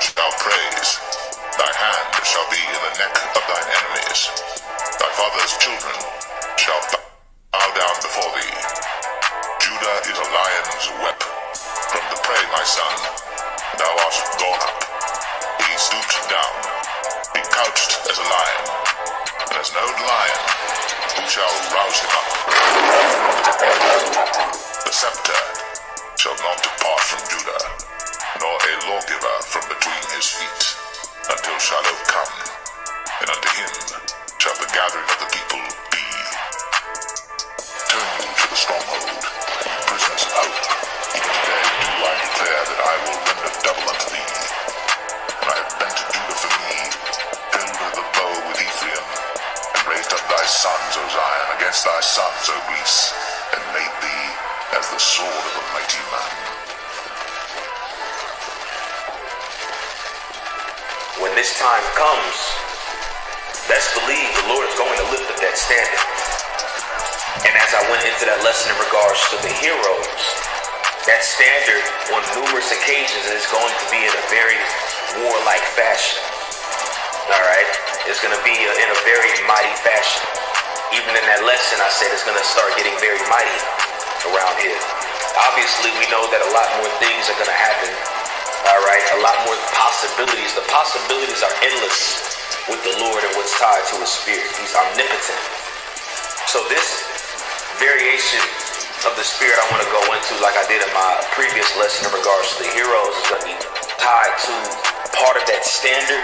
shall praise. Thy hand shall be in the neck of thine enemies. Thy father's children shall bow down before thee. Judah is a lion's whelp. From the prey, my son, thou art gone up. He stooped down. He couched as a lion. And as an old lion, who shall rouse him up? The scepter shall not depart from Judah, nor a lawgiver from between his feet, until Shiloh come, and unto him shall the gathering of the people be. Turn you to the stronghold, ye prisoners of hope. Even today do I declare that I will render double unto thee. When I have bent Judah for me, filled the bow with Ephraim, and raised up thy sons, O Zion, against thy sons, O Greece, and made thee as the sword of a mighty man. When this time comes, best believe the Lord is going to lift up that standard. And as I went into that lesson in regards to the heroes, that standard on numerous occasions is going to be in a very warlike fashion. Alright? It's going to be in a very mighty fashion. Even in that lesson, I said it's going to start getting very mighty around here. Obviously, we know that a lot more things are going to happen. Alright? A lot more possibilities. The possibilities are endless with the Lord and what's tied to his spirit. He's omnipotent. So this variation of the spirit I want to go into, like I did in my previous lesson in regards to the heroes, is going to be tied to part of that standard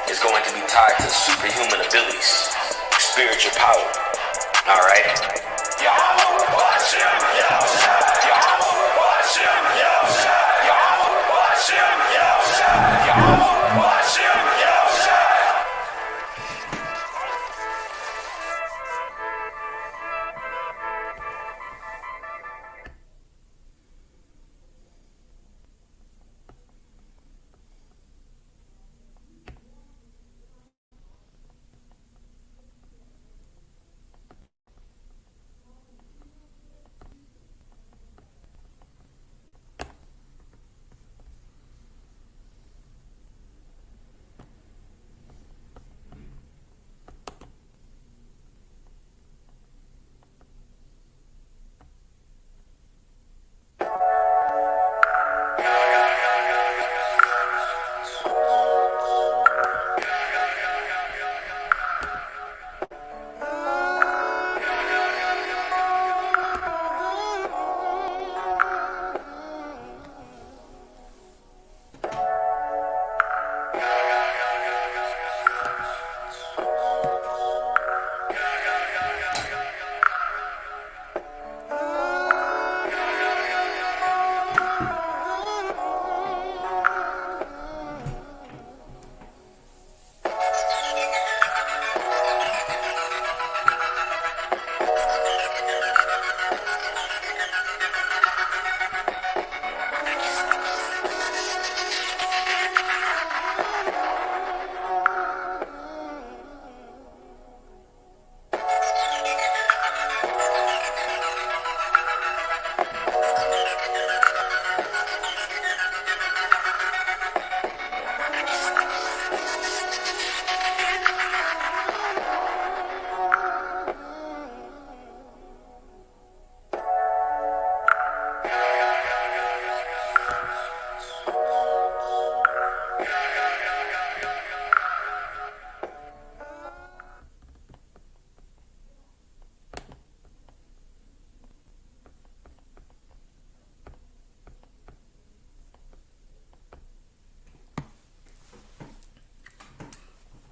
is going to be tied to superhuman abilities, spiritual power. All right. Yahawashi, Yahawashi, Yahawashi, Yahawashi,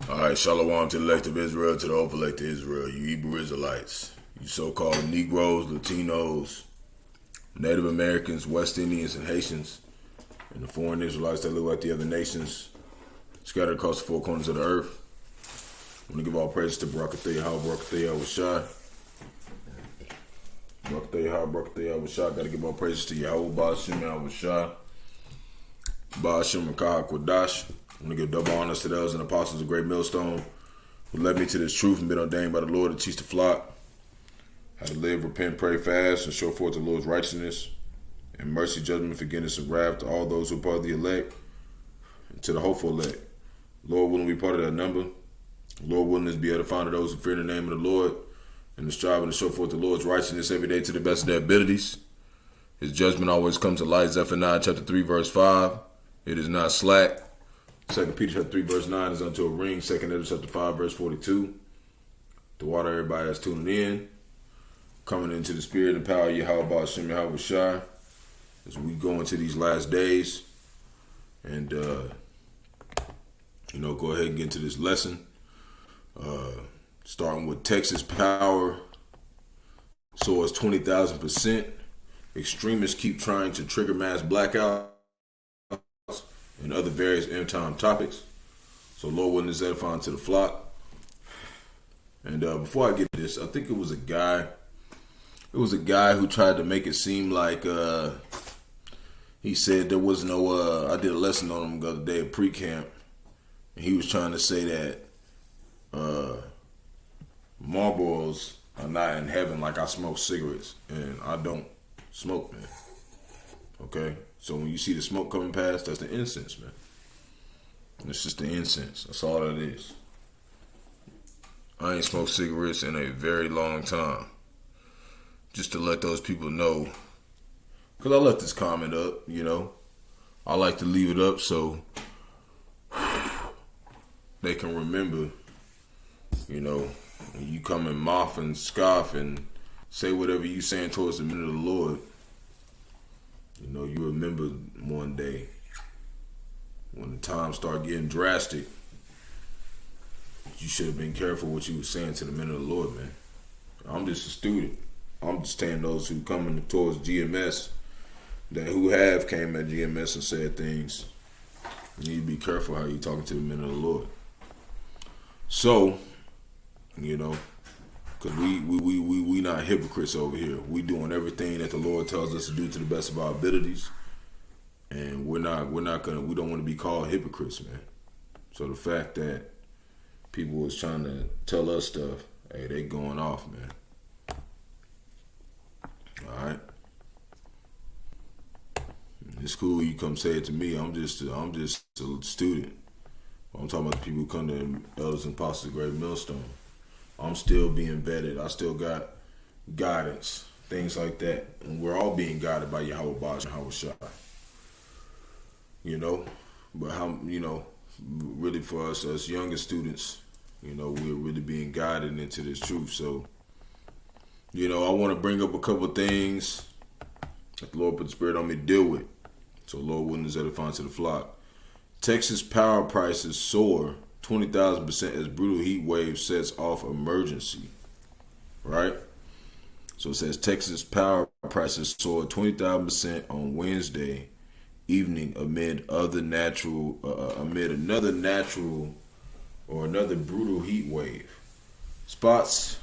Alright, shalom to the elect of Israel, to the over-elect of Israel, you Hebrew Israelites, you so-called Negroes, Latinos, Native Americans, West Indians, and Haitians, and the foreign Israelites that look like the other nations scattered across the four corners of the earth. I want to give all praises to Barak, Yahawah, Barak, Yahawashi. Barak, Yahawah, Barak, Yahawashi. Got to give all praises to Yahawah, Bahasham, Yahawashi. Bahasham, Qadash. I'm going to give double honors to those and apostles of great millstone who led me to this truth and been ordained by the Lord to teach the flock how to live, repent, pray, fast, and show forth the Lord's righteousness and mercy, judgment, forgiveness, and wrath to all those who are part of the elect to the hopeful elect. Lord willing, we part of that number. Lord willing, us be edifying to those who fear the name of the Lord and the striving to show forth the Lord's righteousness every day to the best of their abilities. His judgment always comes to light. Zephaniah chapter 3, verse 5. It is not slack. 2 Peter chapter 3, verse 9 is unto a ring. 2 Ezra chapter 5, verse 42. The water everybody that's tuning in. Coming into the spirit and power of Yahawah, Bahasham, Yahawashi. As we go into these last days. And, go ahead and get into this lesson. Starting with Texas power. Soars 20,000%. Extremists keep trying to trigger mass blackouts and other various end-time topics. So Lord willing is edifying to the flock. And before I get to this, I think it was a guy who tried to make it seem like he said there was no I did a lesson on him the other day at pre-camp, and he was trying to say that Marlboros are not in heaven like I smoke cigarettes, and I don't smoke, man. Okay? So when you see the smoke coming past, that's the incense, man. It's just the incense. That's all that is. I ain't smoked cigarettes in a very long time. Just to let those people know. Because I left this comment up, I like to leave it up so they can remember, when you come and mock and scoff and say whatever you saying towards the men of the Lord. You remember one day when the times start getting drastic, you should have been careful what you were saying to the men of the Lord, man. I'm just a student. I'm just saying those who coming towards GMS, who have came at GMS and said things, you need to be careful how you talking to the men of the Lord. So, because we not hypocrites over here. We doing everything that the Lord tells us to do to the best of our abilities, and we don't want to be called hypocrites, man. So the fact that people was trying to tell us stuff, hey, they going off, man. All right, it's cool. You come say it to me. I'm just a student. I'm talking about the people who come to Elders and Apostles of Great Millstone. I'm still being vetted. I still got guidance, things like that. And we're all being guided by Yahawah, Yahawashi. But how, really for us younger students, we're really being guided into this truth. So, I want to bring up a couple of things that the Lord put the Spirit on me to deal with. So, Lord willing is edifying to the flock. Texas power prices soar 20,000% as brutal heat wave sets off emergency. Right? So it says Texas power prices soar 20,000% on Wednesday evening amid another brutal heat wave. Spot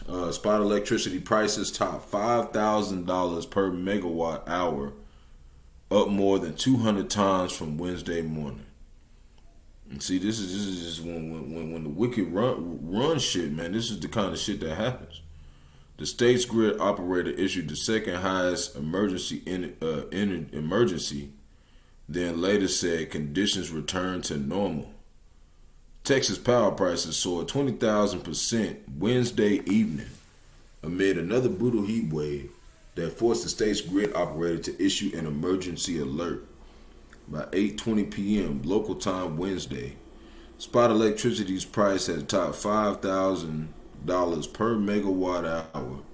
electricity prices top $5,000 per megawatt hour, up more than 200 times from Wednesday morning. And see, this is just when the wicked run shit, man. This is the kind of shit that happens. The state's grid operator issued the second highest emergency, then later said conditions returned to normal. Texas power prices soared 20,000% Wednesday evening amid another brutal heat wave that forced the state's grid operator to issue an emergency alert. By 8:20 p.m. local time Wednesday, spot electricity's price had topped $5,000 per megawatt hour,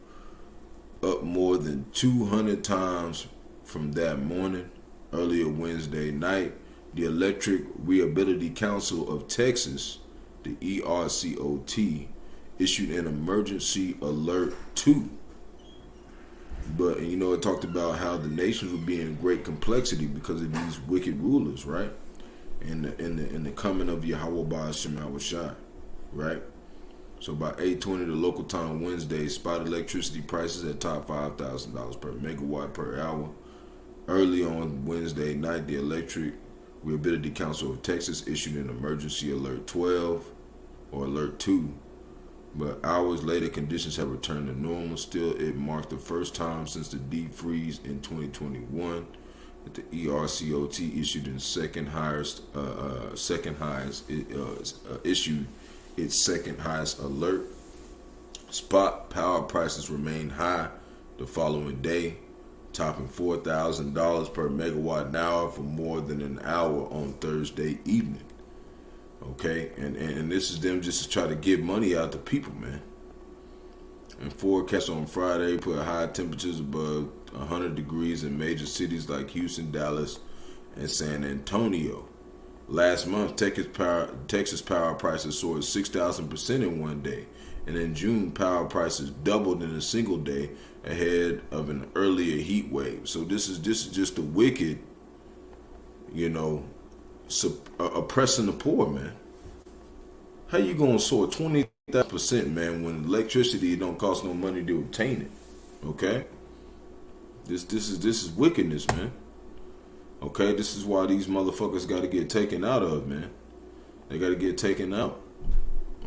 up more than 200 times from that morning. Earlier Wednesday night, the Electric Reliability Council of Texas, the ERCOT, issued an emergency alert 2. But it talked about how the nations would be in great complexity because of these wicked rulers, right? In the coming of Yahawah Bahasham Yahawashi, right? So by 8:20 the local time Wednesday, spot electricity prices at top $5,000 per megawatt per hour. Early on Wednesday night, the Electric Reliability Council of Texas issued an emergency alert 12 or alert 2. But hours later, conditions have returned to normal. Still, it marked the first time since the deep freeze in 2021 that the ERCOT issued its issued its second highest alert. Spot power prices remained high the following day, topping $4,000 per megawatt an hour for more than an hour on Thursday evening. Okay, and this is them just to try to get money out to people, man. And forecasts on Friday put high temperatures above 100 degrees in major cities like Houston, Dallas, and San Antonio. Last month, Texas power prices soared 6,000% in one day, and in June, power prices doubled in a single day ahead of an earlier heat wave. So this is just the wicked, oppressing the poor, man. How you gonna soar 20,000%, man, when electricity don't cost no money to obtain it? Okay, this is wickedness, man. Okay, this is why these motherfuckers got to get taken out of, man. They got to get taken out.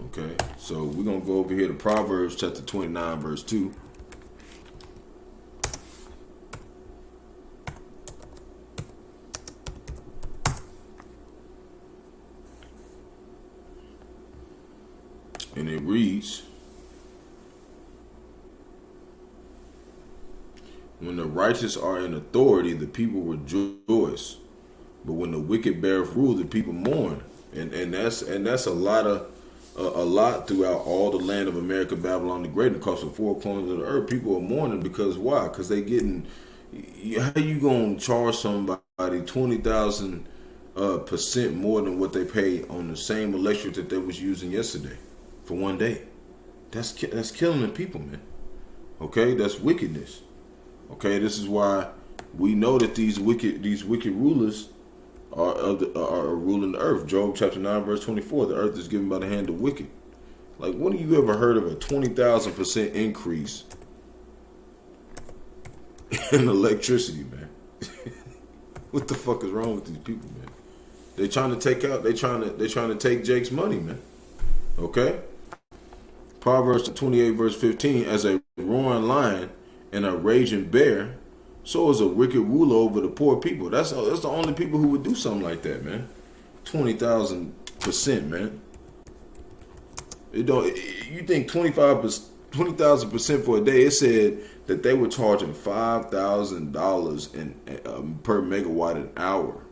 Okay, so we're gonna go over here to Proverbs chapter 29, verse 2. And it reads, when the righteous are in authority, the people rejoice. But when the wicked beareth rule, the people mourn. And that's a lot throughout all the land of America, Babylon the Great, and across the four corners of the earth. People are mourning because why? Because they getting. How you gonna charge somebody 20,000% more than what they pay on the same electric that they was using yesterday for one day? That's killing the people, man. Okay, that's wickedness. Okay, this is why we know that these wicked rulers are ruling the earth. Job chapter 9 verse 24. The earth is given by the hand of wicked. Like, when have you ever heard of a 20,000% increase in electricity, man? What the fuck is wrong with these people, man? They trying to take Jake's money, man. Okay. Proverbs 28 verse 15. As a roaring lion and a raging bear, so is a wicked ruler over the poor people. That's the only people who would do something like that, man. 20,000%, man. You think 20,000% for a day? It said that they were charging $5,000 per megawatt an hour.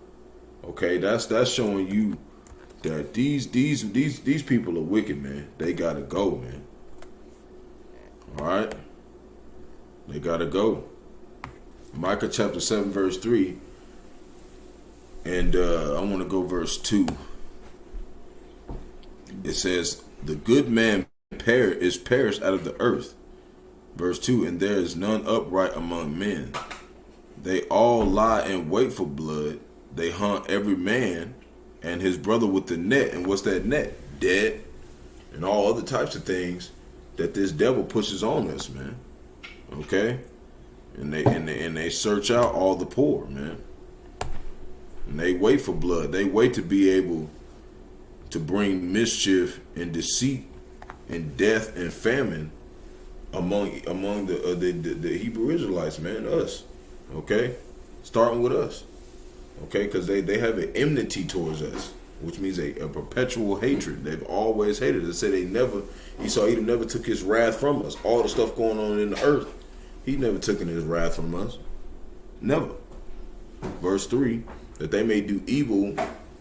Okay, that's showing you that these people are wicked, man. They gotta go, man. All right, they gotta go. Micah chapter 7 verse 3, and I want to go verse 2. It says, the good man is perished out of the earth. Verse 2, and there is none upright among men. They all lie in wait for blood. They hunt every man and his brother with the net. And what's that net? Debt and all other types of things that this devil pushes on us, man. Okay? And they search out all the poor, man. And they wait for blood. They wait to be able to bring mischief and deceit and death and famine among the Hebrew Israelites, man, us. Okay? Starting with us. Okay? Because they have an enmity towards us, which means a perpetual hatred. They've always hated us. They say Esau Edom never took his wrath from us. All the stuff going on in the earth, he never taken his wrath from us. Never. Verse 3, that they may do evil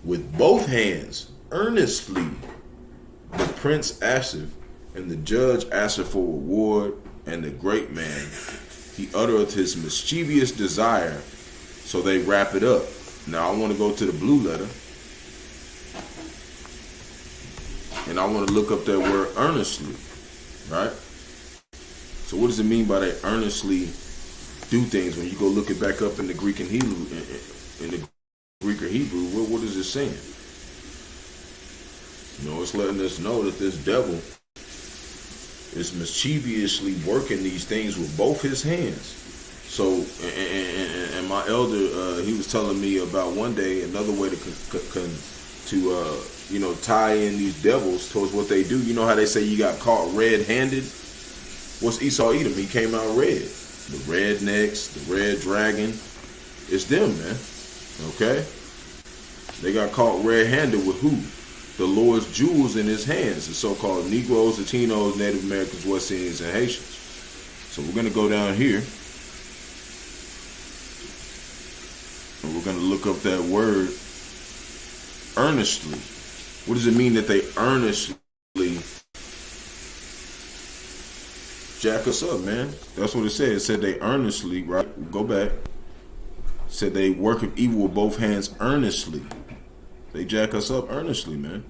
with both hands, earnestly. The prince asketh, and the judge asketh for reward, and the great man, he uttereth his mischievous desire, so they wrap it up. Now I want to go to the blue letter, and I want to look up that word earnestly, right? So what does it mean by they earnestly do things? When you go look it back up in the Greek and Hebrew, what is it saying? It's letting us know that this devil is mischievously working these things with both his hands. So, and my elder, he was telling me about one day another way to tie in these devils towards what they do. You know how they say you got caught red-handed? What's Esau Edom? He came out red. The rednecks, the red dragon, It's them, man. Okay? They got caught red-handed with who? The Lord's jewels in his hands. The so-called Negroes, Latinos, Native Americans, West Indians, and Haitians. So we're going to go down here. And we're going to look up that word, earnestly. What does it mean that they earnestly jack us up, man? That's what it said. It said they earnestly, right? Go back. It said they work of evil with both hands earnestly. They jack us up earnestly, man.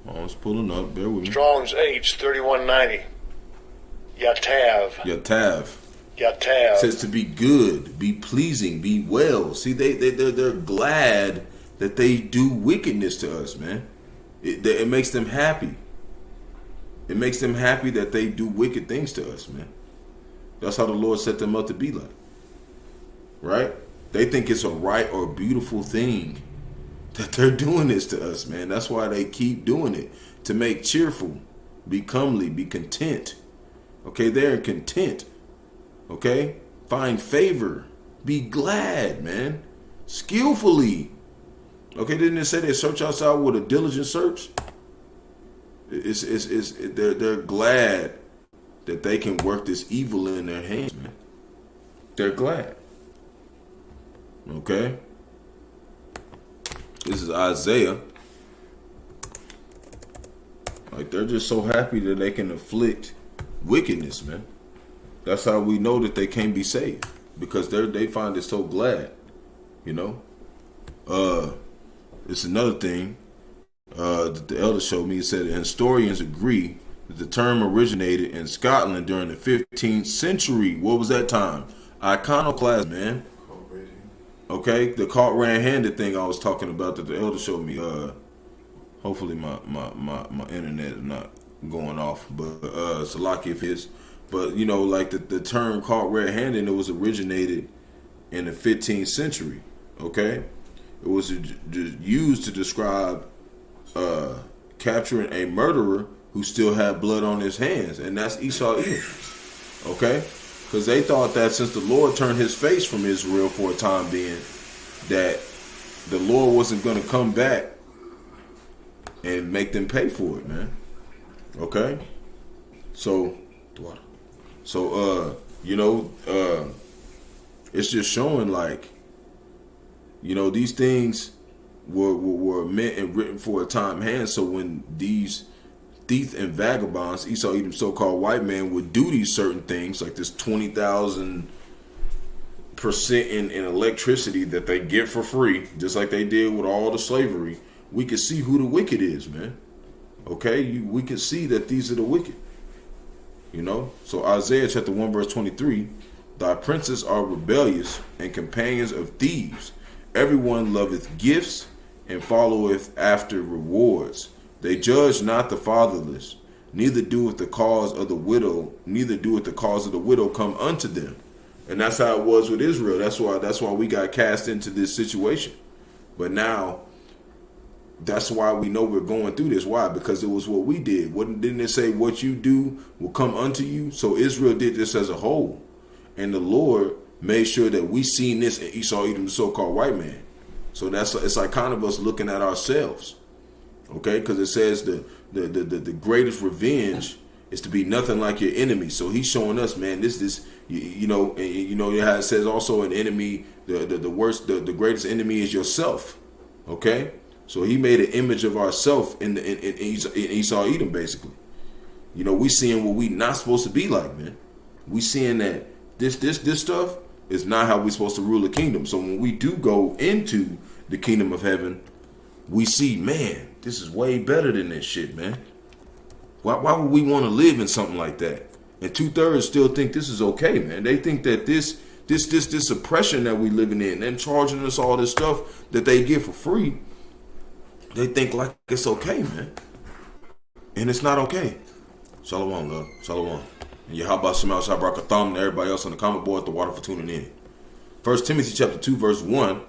Oh, it's pulling up. Bear with me. Strong's H 3190. Yatav. Says to be good, be pleasing, be well. See, they're glad that they do wickedness to us, man. It makes them happy. It makes them happy that they do wicked things to us, man. That's how the Lord set them up to be like. Right? They think it's a right or beautiful thing that they're doing this to us, man. That's why they keep doing it. To make cheerful, be comely, be content. Okay, they're content. Okay? Find favor. Be glad, man. Skillfully. Okay, didn't it say they search outside with a diligent search? They're glad that they can work this evil in their hands, man. They're glad. Okay? This is Isaiah. Like, they're just so happy that they can afflict wickedness, man. That's how we know that they can't be saved. Because they find it so glad. You know? It's another thing that the elder showed me. He said historians agree that the term originated in Scotland during the 15th century. What was that time? Iconoclasm, man. Okay, the caught red-handed thing I was talking about that the elder showed me. Hopefully my internet is not going off, but it's lucky if it's. But you know, like the term caught red-handed, it was originated in the 15th century. Okay, it was used to describe capturing a murderer who still had blood on his hands, and that's Esau Edom. Okay. Because they thought that since the Lord turned his face from Israel for a time being, that the Lord wasn't going to come back and make them pay for it, man. Okay? So you know, it's just showing like, you know, these things were meant and written for a time hand. So when these thief and vagabonds, Esau Edom, so-called white man, would do these certain things, like this 20,000% in electricity that they get for free, just like they did with all the slavery, we can see who the wicked is, man. Okay? We can see that these are the wicked. You know? So Isaiah chapter 1 verse 23, thy princes are rebellious and companions of thieves. Everyone loveth gifts and followeth after rewards. They judge not the fatherless, neither doeth the cause of the widow, come unto them. And that's how it was with Israel. That's why we got cast into this situation. But now, that's why we know we're going through this. Why? Because it was what we did. Didn't it say what you do will come unto you? So Israel did this as a whole. And the Lord made sure that we seen this in Esau Edom, the so-called white man. So it's like kind of us looking at ourselves. Okay, because it says the greatest revenge is to be nothing like your enemy. So he's showing us, man, this you know how it says also an enemy, the greatest enemy is yourself. Okay, so he made an image of ourself in Esau Edom, basically. You know, we seeing what we not supposed to be like, man. We seeing that this stuff is not how we supposed to rule the kingdom. So when we do go into the kingdom of heaven, we see, man, this is way better than this shit, man. Why would we want to live in something like that? And 2/3 still think this is okay, man. They think that this oppression that we living in, them charging us all this stuff that they get for free, they think like it's okay, man. And it's not okay. Shalom, love. Shalom. And Yahawashi, Barak, Atham, and everybody else on the comment board at the water for tuning in. 1 Timothy chapter 2, verse 1.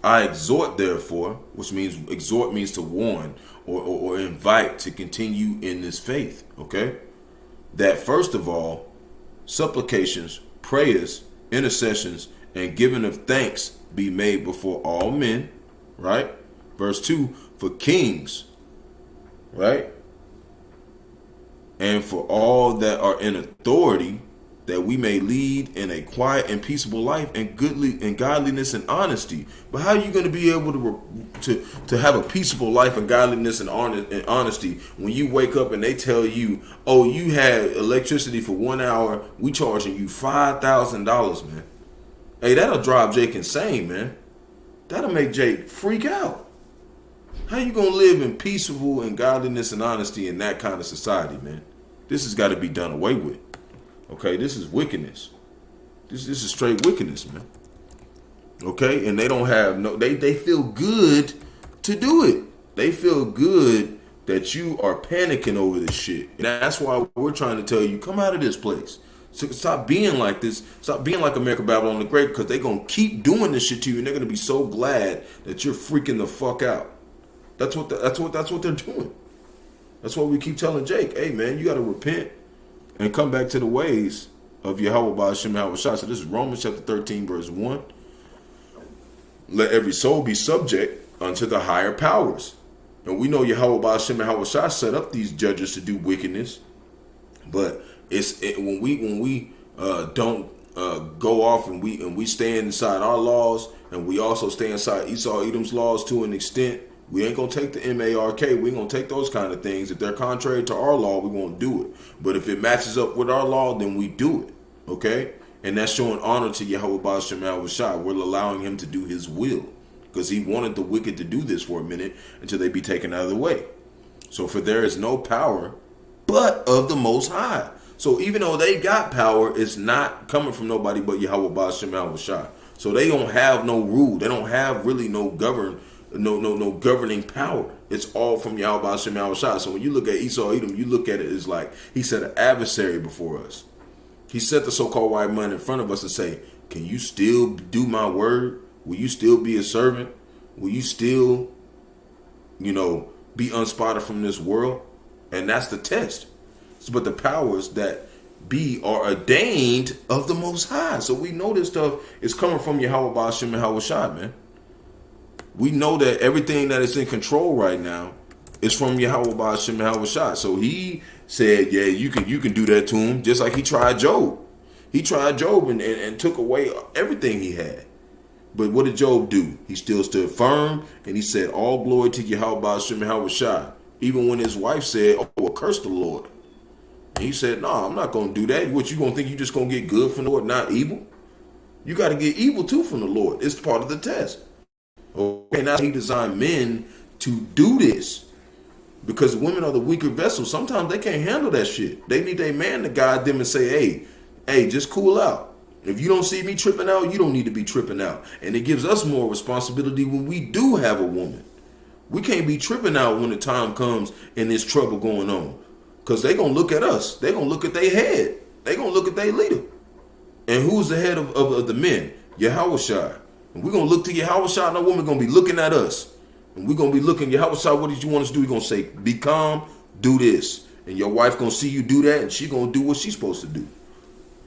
I exhort, therefore, which means exhort means to warn or invite to continue in this faith, okay? That first of all, supplications, prayers, intercessions, and giving of thanks be made before all men, right? Verse 2, for kings, right? And for all that are in authority, that we may lead in a quiet and peaceable life and godliness and honesty. But how are you going to be able to have a peaceable life and godliness and honesty when you wake up and they tell you, oh, you had electricity for 1 hour, we charging you $5,000, man? Hey, that'll drive Jake insane, man. That'll make Jake freak out. How you going to live in peaceable and godliness and honesty in that kind of society, man? This has got to be done away with. Okay, this is wickedness. This is straight wickedness, man. Okay, and they don't have they feel good to do it. They feel good that you are panicking over this shit. And that's why we're trying to tell you, come out of this place. So stop being like this. Stop being like America Babylon the Great, because they're gonna keep doing this shit to you, and they're gonna be so glad that you're freaking the fuck out. That's what they're doing. That's why we keep telling Jake, hey man, you gotta repent and come back to the ways of Yahawah, Bahasham, Yahawashi. So this is Romans chapter 13, verse 1. Let every soul be subject unto the higher powers. And we know Yahawah, Bahasham, Yahawashi set up these judges to do wickedness. But when we don't go off and we stay inside our laws, and we also stay inside Esau Edom's laws to an extent, we ain't gonna take the M-A-R-K. We ain't gonna take those kind of things. If they're contrary to our law, we won't do it. But if it matches up with our law, then we do it. Okay? And that's showing honor to Yahawah, Bahasham, Yahawashi. We're allowing him to do his will, because he wanted the wicked to do this for a minute until they be taken out of the way. So for there is no power but of the Most High. So even though they got power, it's not coming from nobody but Yahawah, Bahasham, Yahawashi. So they don't have no rule. They don't have really no governing power. It's all from Yahawah, Bahasham, Yahawashi. So when you look at Esau Edom, you look at it as like he set an adversary before us. He set the so-called white man in front of us and say, can you still do my word? Will you still be a servant? Will you still, be unspotted from this world? And that's the test. But the powers that be are ordained of the Most High. So we know this stuff is coming from Yahawah, Bahasham, Yahawashi, man. We know that everything that is in control right now is from Yahawah, Bahasham, Yahawashi. So he said, yeah, you can do that to him, just like he tried Job. He tried Job and took away everything he had. But what did Job do? He still stood firm, and he said, all glory to Yahawah, Bahasham, Yahawashi. Even when his wife said, oh, well, curse the Lord. And he said, no, I'm not going to do that. What, you going to think you just going to get good from the Lord, not evil? You got to get evil too from the Lord. It's part of the test. Okay, now he designed men to do this, because women are the weaker vessels. Sometimes they can't handle that shit. They need a man to guide them and say, hey, just cool out. If you don't see me tripping out, you don't need to be tripping out. And it gives us more responsibility when we do have a woman. We can't be tripping out when the time comes and there's trouble going on, because they're going to look at us. They're going to look at their head. They're going to look at their leader. And who's the head of the men? Yahawashi. And we're going to look to Yahawashi, and that woman going to be looking at us. And we're going to be looking, Yahawashi, what did you want us to do? We're going to say, be calm, do this. And your wife going to see you do that, and she going to do what she's supposed to do.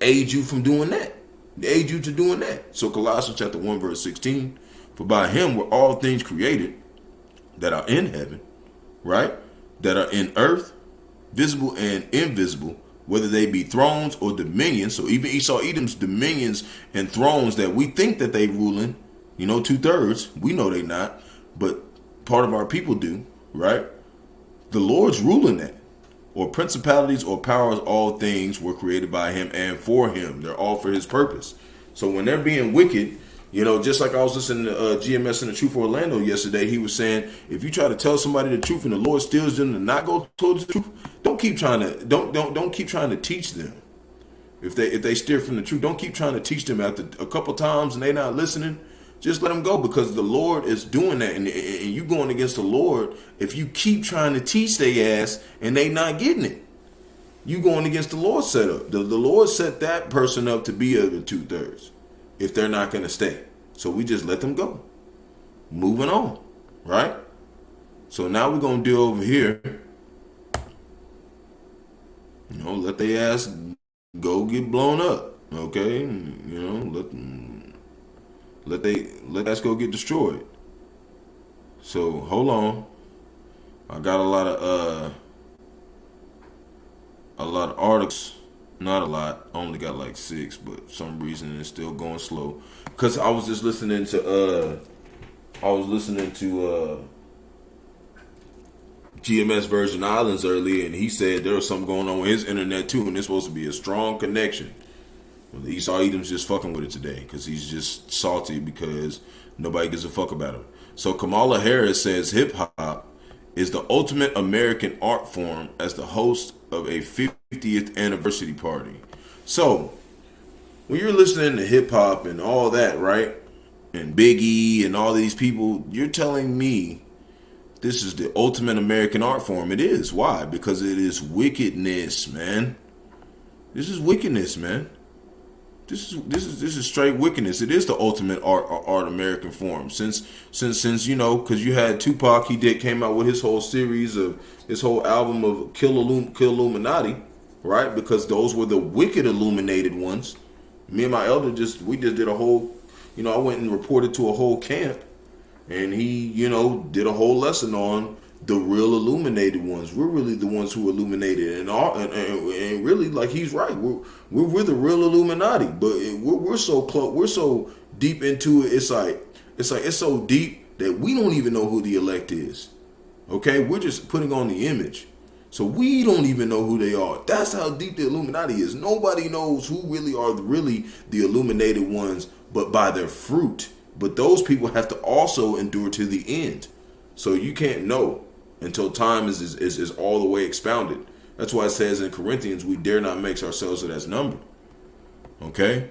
Aid you from doing that. Aid you to doing that. So Colossians chapter 1, verse 16, for by him were all things created that are in heaven, right? That are in earth, visible and invisible, whether they be thrones or dominions. So even Esau Edom's dominions and thrones that we think that they ruling, 2/3, we know they not, but part of our people do, right? The Lord's ruling that. Or principalities or powers, all things were created by him and for him. They're all for his purpose. So when they're being wicked, just like I was listening to GMS in the Truth for Orlando yesterday, he was saying, if you try to tell somebody the truth and the Lord steals them to not go towards the truth, don't keep trying to teach them. If they steer from the truth, don't keep trying to teach them after a couple times and they not listening. Just let them go, because the Lord is doing that, and you going against the Lord if you keep trying to teach their ass and they not getting it. You going against the Lord's setup. The Lord set that person up to be of the 2/3 if they're not going to stay. So we just let them go. moving on, right? So now we're gonna deal over here. You know, let they ass go get blown up. Okay, you know, let us go get destroyed. So hold on, I got a lot of articles. Not a lot. I only got like 6, but for some reason it's still going slow. Cause I was just listening to GMS Virgin Islands earlier, and he said there was something going on with his internet too, and it's supposed to be a strong connection. Esau Edom's just fucking with it today because he's just salty because nobody gives a fuck about him. So Kamala Harris says hip hop is the ultimate American art form as the host of a 50th anniversary party. So when you're listening to hip hop and all that, right, and Biggie and all these people, you're telling me this is the ultimate American art form. It is. Why? Because it is wickedness, man. This is wickedness, man. This is straight wickedness. It is the ultimate art American form. Since you know, because you had Tupac, came out with his whole series of his whole album of Kill Illuminati, right? Because those were the wicked illuminated ones. Me and my elder we just did a whole, you know, I went and reported to a whole camp, and he, you know, did a whole lesson on the real illuminated ones. We're really the ones who illuminated, and really, like, he's right. We're the real Illuminati, but we're so close. We're so deep into it. It's so deep that we don't even know who the elect is. Okay, we're just putting on the image, so we don't even know who they are. That's how deep the Illuminati is. Nobody knows who really are the illuminated ones, but by their fruit. But those people have to also endure to the end. So you can't know until time is all the way expounded. That's why it says in Corinthians, we dare not make ourselves of that number. Okay?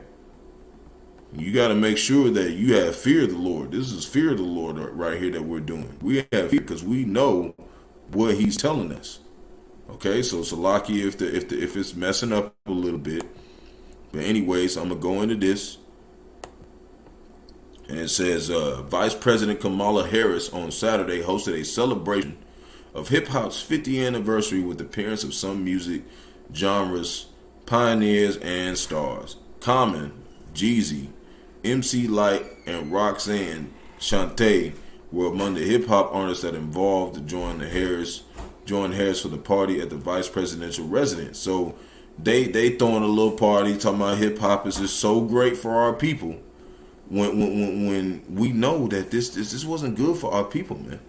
You got to make sure that you have fear of the Lord. This is fear of the Lord right here that we're doing. We have fear because we know what he's telling us. Okay? So Salaki, if it's messing up a little bit. But anyways, I'm going to go into this. And it says, Vice President Kamala Harris on Saturday hosted a celebration of hip-hop's 50th anniversary with the appearance of some music genres, pioneers, and stars. Common, Jeezy, MC Lyte, and Roxanne Shante were among the hip-hop artists that involved to join Harris for the party at the vice presidential residence. So they throwing a little party talking about hip-hop is just so great for our people. When we know that this wasn't good for our people, man.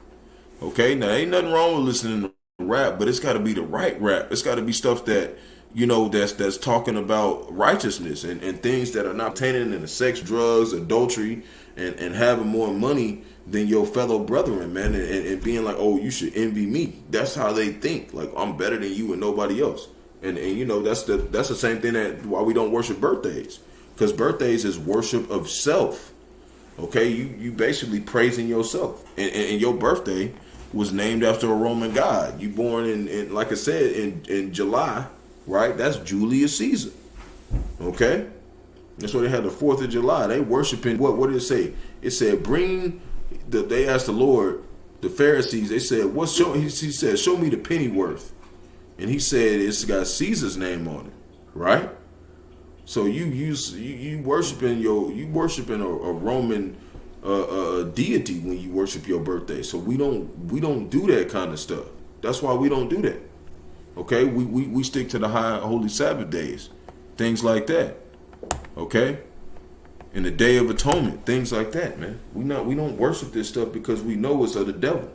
Okay, now ain't nothing wrong with listening to rap, but it's got to be the right rap. It's got to be stuff that, you know, that's talking about righteousness and things that are not pertaining into sex, drugs, adultery, and having more money than your fellow brethren, man, and being like, oh, you should envy me. That's how they think. Like, I'm better than you and nobody else. And you know, that's the same thing that why we don't worship birthdays. Because birthdays is worship of self. Okay, you basically praising yourself. And your birthday was named after a Roman god. You born in like I said, in July, right? That's Julius Caesar. Okay? That's why they had the 4th of July. They worshiping, what did it say? It said, they asked the Lord, the Pharisees, they said, he said, show me the pennyworth. And he said, it's got Caesar's name on it, right? So you worshiping a Roman deity when you worship your birthday. So we don't do that kind of stuff. That's why we don't do that. Okay, we stick to the high holy Sabbath days, things like that. Okay, and the Day of Atonement, things like that, man. We don't worship this stuff because we know it's of the devil.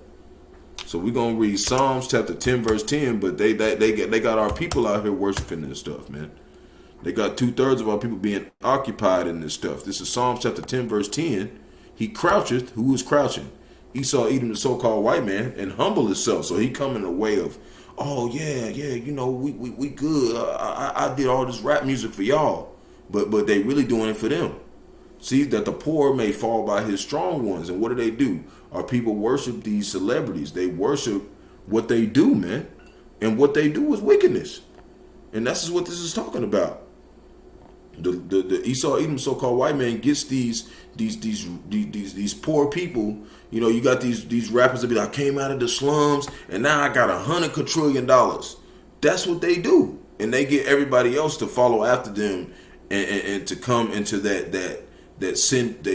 So we're gonna read Psalms chapter 10 verse 10, but they got our people out here worshiping this stuff, man. They got 2/3 of our people being occupied in this stuff. This is Psalms chapter 10, verse 10. He croucheth, who is crouching? Esau Edom, the so-called white man, and humble himself. So he come in the way of, oh, yeah, you know, we good. I did all this rap music for y'all. But they really doing it for them. See, that the poor may fall by his strong ones. And what do? Our people worship these celebrities. They worship what they do, man. And what they do is wickedness. And that's what this is talking about. The Esau Edom so-called white man gets these poor people. You know, you got these rappers that be like, I came out of the slums and now I got $100 quadrillion. That's what they do, and they get everybody else to follow after them and to come into that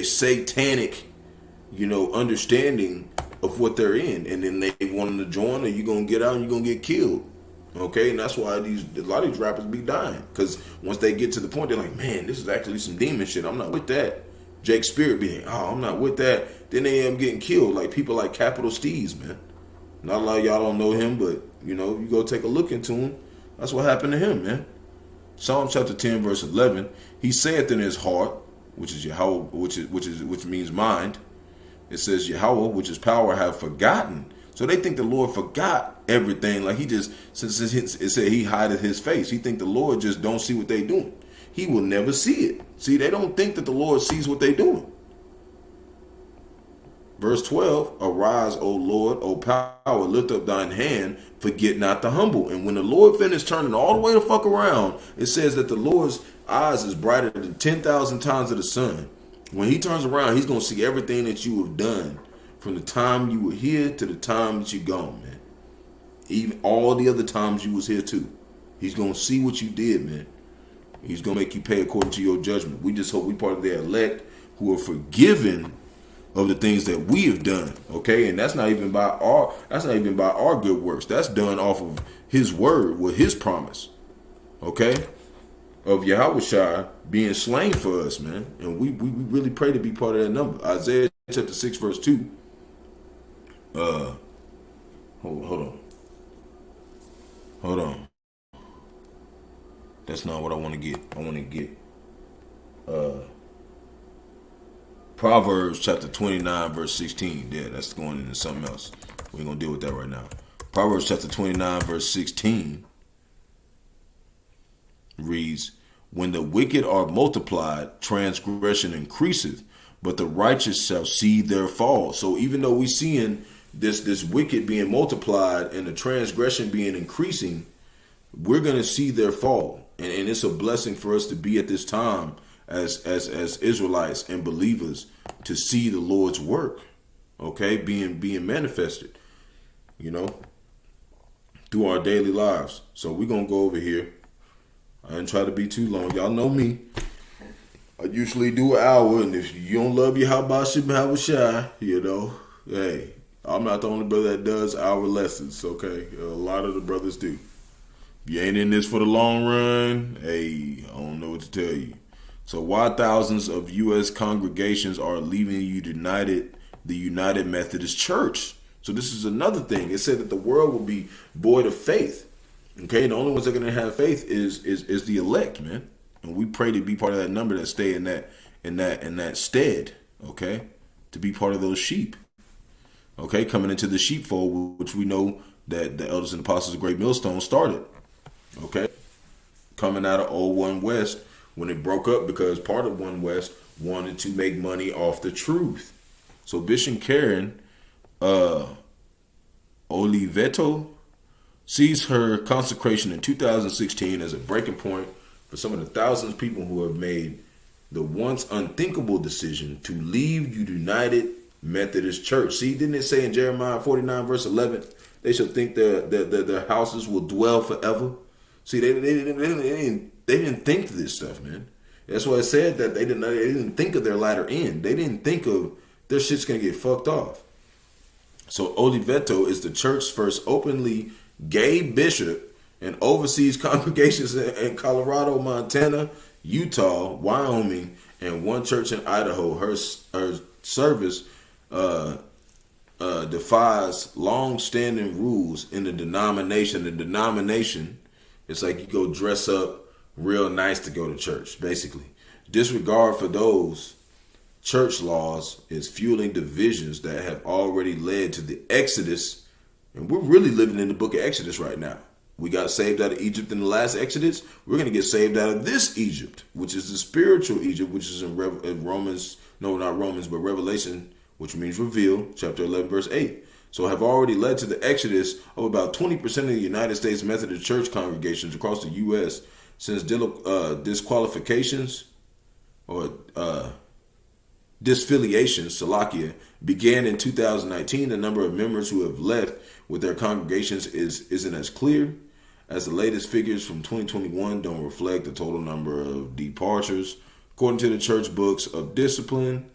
satanic, you know, understanding of what they're in, and then they want them to join, or you're gonna get out and you're gonna get killed. Okay, and that's why a lot of these rappers be dying, because once they get to the point, they're like, man, this is actually some demon shit. I'm not with that. Jake Spirit being, oh, I'm not with that. Then they end up getting killed, like people like Capital Steez, man. Not a lot of y'all don't know him, but you know, you go take a look into him. That's what happened to him, man. Psalm chapter 10, verse 11. He saith in his heart, which is Yahawah, which means mind. It says Yahawah, which is power, have forgotten. So they think the Lord forgot everything. Like he just, since it said he hideth his face. He think the Lord just don't see what they doing. He will never see it. See, they don't think that the Lord sees what they doing. Verse 12, arise, O Lord, O power, lift up thine hand, forget not the humble. And when the Lord finished turning all the way the fuck around, it says that the Lord's eyes is brighter than 10,000 times of the sun. When he turns around, he's going to see everything that you have done from the time you were here to the time that you're gone, man. Even all the other times you was here too. He's going to see what you did, man. He's going to make you pay according to your judgment. We just hope we part of the elect who are forgiven of the things that we have done, okay? And that's not even by our good works. That's done off of his word with his promise, okay? Of Yahawashi being slain for us, man. And we really pray to be part of that number. Isaiah chapter 6, verse 2. Hold on. That's not what I want to get. I want to get Proverbs chapter 29, verse 16. Yeah, that's going into something else. We ain't going to deal with that right now. Proverbs chapter 29, verse 16 reads, when the wicked are multiplied, transgression increaseth, but the righteous shall see their fall. So even though we seeing this wicked being multiplied and the transgression being increasing, we're going to see their fall. And it's a blessing for us to be at this time as Israelites and believers to see the Lord's work, okay, being manifested, you know, through our daily lives. So we're going to go over here. I didn't try to be too long. Y'all know me. I usually do an hour, and if you don't love Yahawashi, you know, hey, I'm not the only brother that does hour lessons, okay? A lot of the brothers do. If you ain't in this for the long run, hey, I don't know what to tell you. So why thousands of U.S. congregations are leaving the United Methodist Church? So this is another thing. It said that the world will be void of faith. Okay, the only ones that are going to have faith is the elect, man. And we pray to be part of that number that stay in that stead, okay? To be part of those sheep. Okay, coming into the sheepfold, which we know that the elders and apostles of Great Millstone started. Okay? Coming out of old One West when it broke up because part of One West wanted to make money off the truth. So Bishop Karen Oliveto sees her consecration in 2016 as a breaking point for some of the thousands of people who have made the once unthinkable decision to leave United Methodist Church. See, didn't it say in Jeremiah 49 verse 11, they shall think their houses will dwell forever? See, they didn't think of this stuff, man. That's why it said that they didn't think of their latter end. They didn't think of their shit's gonna get fucked off. So Oliveto is the church's first openly gay bishop and oversees congregations in Colorado, Montana, Utah, Wyoming, and one church in Idaho. Her service defies long-standing rules in the denomination. The denomination, it's like you go dress up real nice to go to church, basically. Disregard for those church laws is fueling divisions that have already led to the Exodus. And we're really living in the book of Exodus right now. We got saved out of Egypt in the last Exodus. We're going to get saved out of this Egypt, which is the spiritual Egypt, which is in Revelation, which means reveal, chapter 11, verse 8. So have already led to the exodus of about 20% of the United States Methodist Church congregations across the U.S. since disqualifications or disfiliations, Salakia, began in 2019, the number of members who have left with their congregations isn't as clear, as the latest figures from 2021 don't reflect the total number of departures. According to the Church Books of Discipline,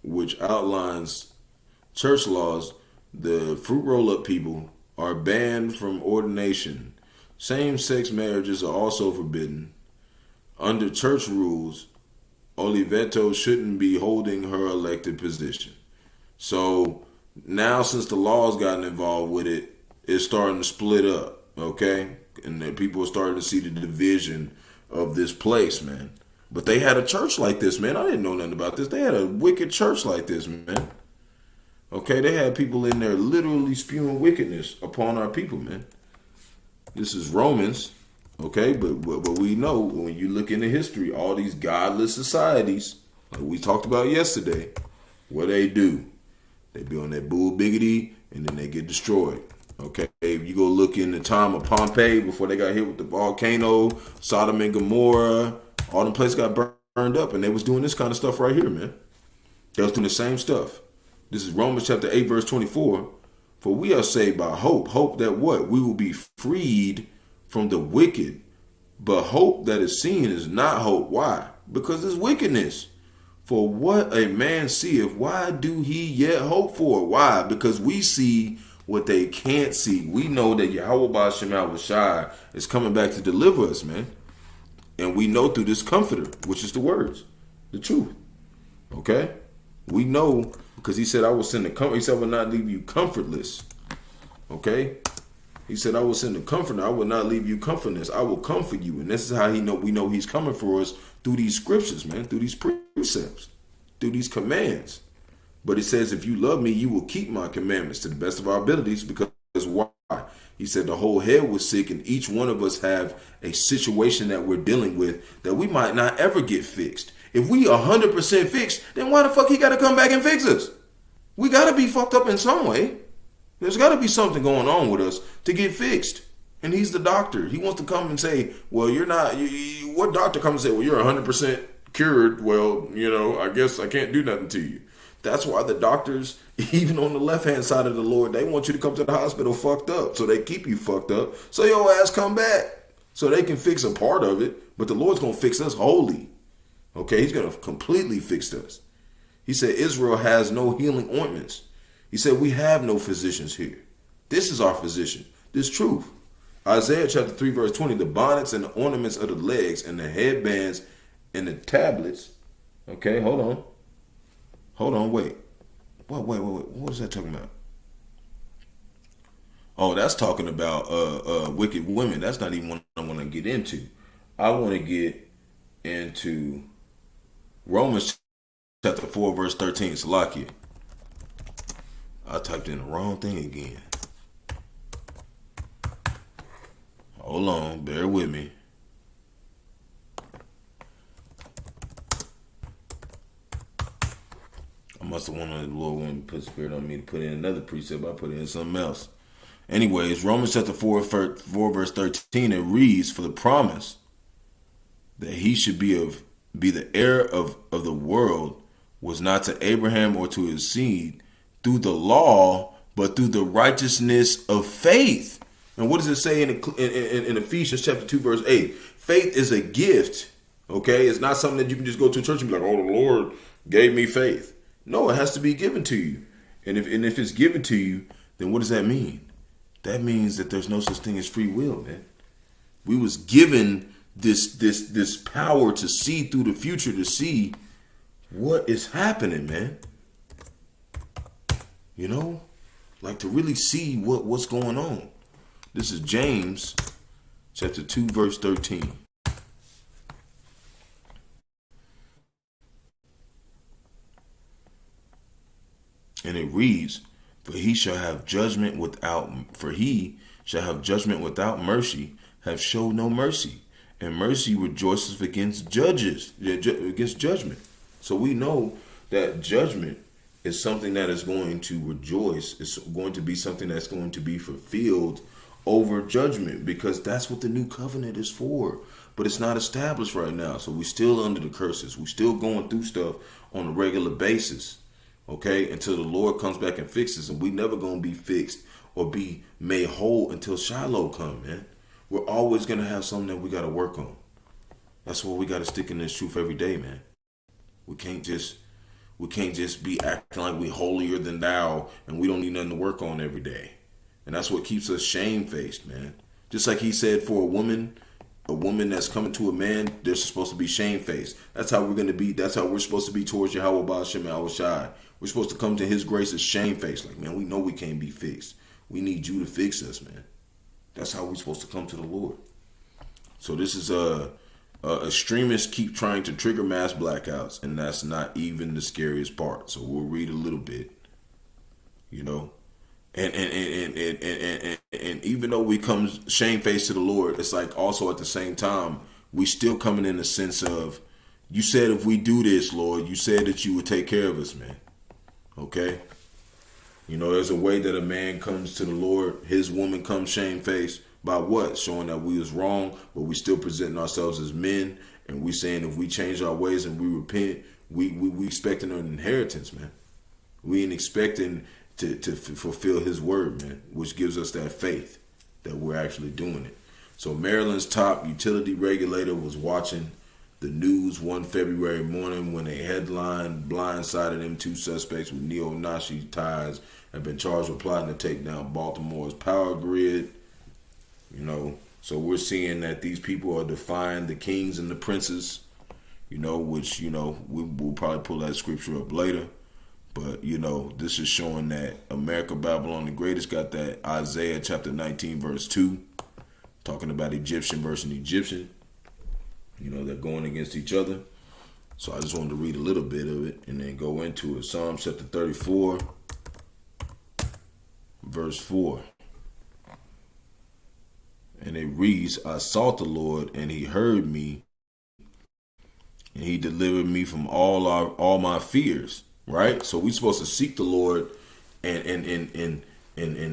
which outlines church laws, the fruit roll-up people are banned from ordination. Same-sex marriages are also forbidden. Under church rules, Oliveto shouldn't be holding her elected position. So now, since the law's gotten involved with it, it's starting to split up, okay? And then people are starting to see the division of this place, man. But they had a church like this, man. I didn't know nothing about this. They had a wicked church like this, man. Okay, they had people in there literally spewing wickedness upon our people, man. This is Romans, okay? But we know when you look into history, all these godless societies, like we talked about yesterday, what they do, they be on that bull biggity and then they get destroyed. Okay, if you go look in the time of Pompeii before they got hit with the volcano, Sodom and Gomorrah, all them places got burned up, and they was doing this kind of stuff right here, man. They was doing the same stuff. This is Romans chapter 8, verse 24. For we are saved by hope. Hope that what? We will be freed from the wicked. But hope that is seen is not hope. Why? Because it's wickedness. For what a man seeth, why do he yet hope for? Why? Because we see what they can't see. We know that Yahawah Bahasham is coming back to deliver us, man. And we know through this comforter, which is the words, the truth. Okay? We know because he said, I will send the comfort. He said, I will not leave you comfortless. Okay? He said, I will send the comforter. I will not leave you comfortless. I will comfort you. And this is how we know he's coming for us through these scriptures, man, through these precepts, through these commands. But it says, if you love me, you will keep my commandments to the best of our abilities. Because why? He said the whole head was sick, and each one of us have a situation that we're dealing with that we might not ever get fixed. If we 100% fixed, then why the fuck he got to come back and fix us? We got to be fucked up in some way. There's got to be something going on with us to get fixed. And he's the doctor. He wants to come and say, well, you're not. What doctor comes and say, well, you're 100% cured. Well, I guess I can't do nothing to you. That's why the doctors, even on the left-hand side of the Lord, they want you to come to the hospital fucked up. So they keep you fucked up. So your ass come back. So they can fix a part of it. But the Lord's going to fix us wholly. Okay? He's going to completely fix us. He said Israel has no healing ointments. He said we have no physicians here. This is our physician. This truth. Isaiah chapter 3 verse 20. The bonnets and the ornaments of the legs and the headbands and the tablets. Okay, hold on. Wait. What is that talking about? Oh, that's talking about wicked women. That's not even what I want to get into. I want to get into Romans chapter 4, verse 13. Salakia. I typed in the wrong thing again. Hold on, bear with me. I must have wanted the Lord wanted to put spirit on me to put in another precept. I put in something else. Anyways, Romans chapter 4 verse 13, it reads, for the promise that he should be the heir of the world was not to Abraham or to his seed through the law, but through the righteousness of faith. And what does it say in Ephesians chapter 2 verse 8? Faith is a gift, okay? It's not something that you can just go to a church and be like, oh, the Lord gave me faith. No, it has to be given to you. And if it's given to you, then what does that mean? That means that there's no such thing as free will, man. We was given this power to see through the future, to see what is happening, man. Like to really see what's going on. This is James chapter 2, verse 13. And it reads, For he shall have judgment without mercy, have showed no mercy. And mercy rejoices against judgment. So we know that judgment is something that is going to rejoice. It's going to be something that's going to be fulfilled over judgment, because that's what the new covenant is for. But it's not established right now. So we still under the curses. We still going through stuff on a regular basis. Okay? Until the Lord comes back and fixes. And we never going to be fixed or be made whole until Shiloh come, man. We're always going to have something that we got to work on. That's why we got to stick in this truth every day, man. We can't just be acting like we holier than thou and we don't need nothing to work on every day. And that's what keeps us shamefaced, man. Just like he said, for a woman that's coming to a man, they're supposed to be shamefaced. That's how we're going to be. That's how we're supposed to be towards Yahawah, Bahasham, and Yahawashi. We're supposed to come to his grace as shamefaced. Like, man, we know we can't be fixed. We need you to fix us, man. That's how we're supposed to come to the Lord. So this is extremists keep trying to trigger mass blackouts, and that's not even the scariest part. So we'll read a little bit, you know. And even though we come shamefaced to the Lord, it's like also at the same time, we still coming in the sense of, you said if we do this, Lord, you said that you would take care of us, man. Okay? You know, there's a way that a man comes to the Lord, his woman comes shamefaced by what? Showing that we was wrong, but we still presenting ourselves as men, and we saying if we change our ways and we repent, we expecting an inheritance, man. We ain't expecting to fulfill his word, man, which gives us that faith that we're actually doing it. So Maryland's top utility regulator was watching the news one February morning when a headline blindsided them two suspects with neo-Nazi ties have been charged with plotting to take down Baltimore's power grid. You know, so we're seeing that these people are defying the kings and the princes, you know, which, you know, we'll probably pull that scripture up later. But, you know, this is showing that America, Babylon the Greatest got that Isaiah chapter 19, verse 2, talking about Egyptian versus Egyptian. You know, they're going against each other. So I just wanted to read a little bit of it and then go into it. Psalm chapter 34, verse 4. And it reads, I sought the Lord and he heard me and he delivered me from all my fears. Right? So we're supposed to seek the Lord and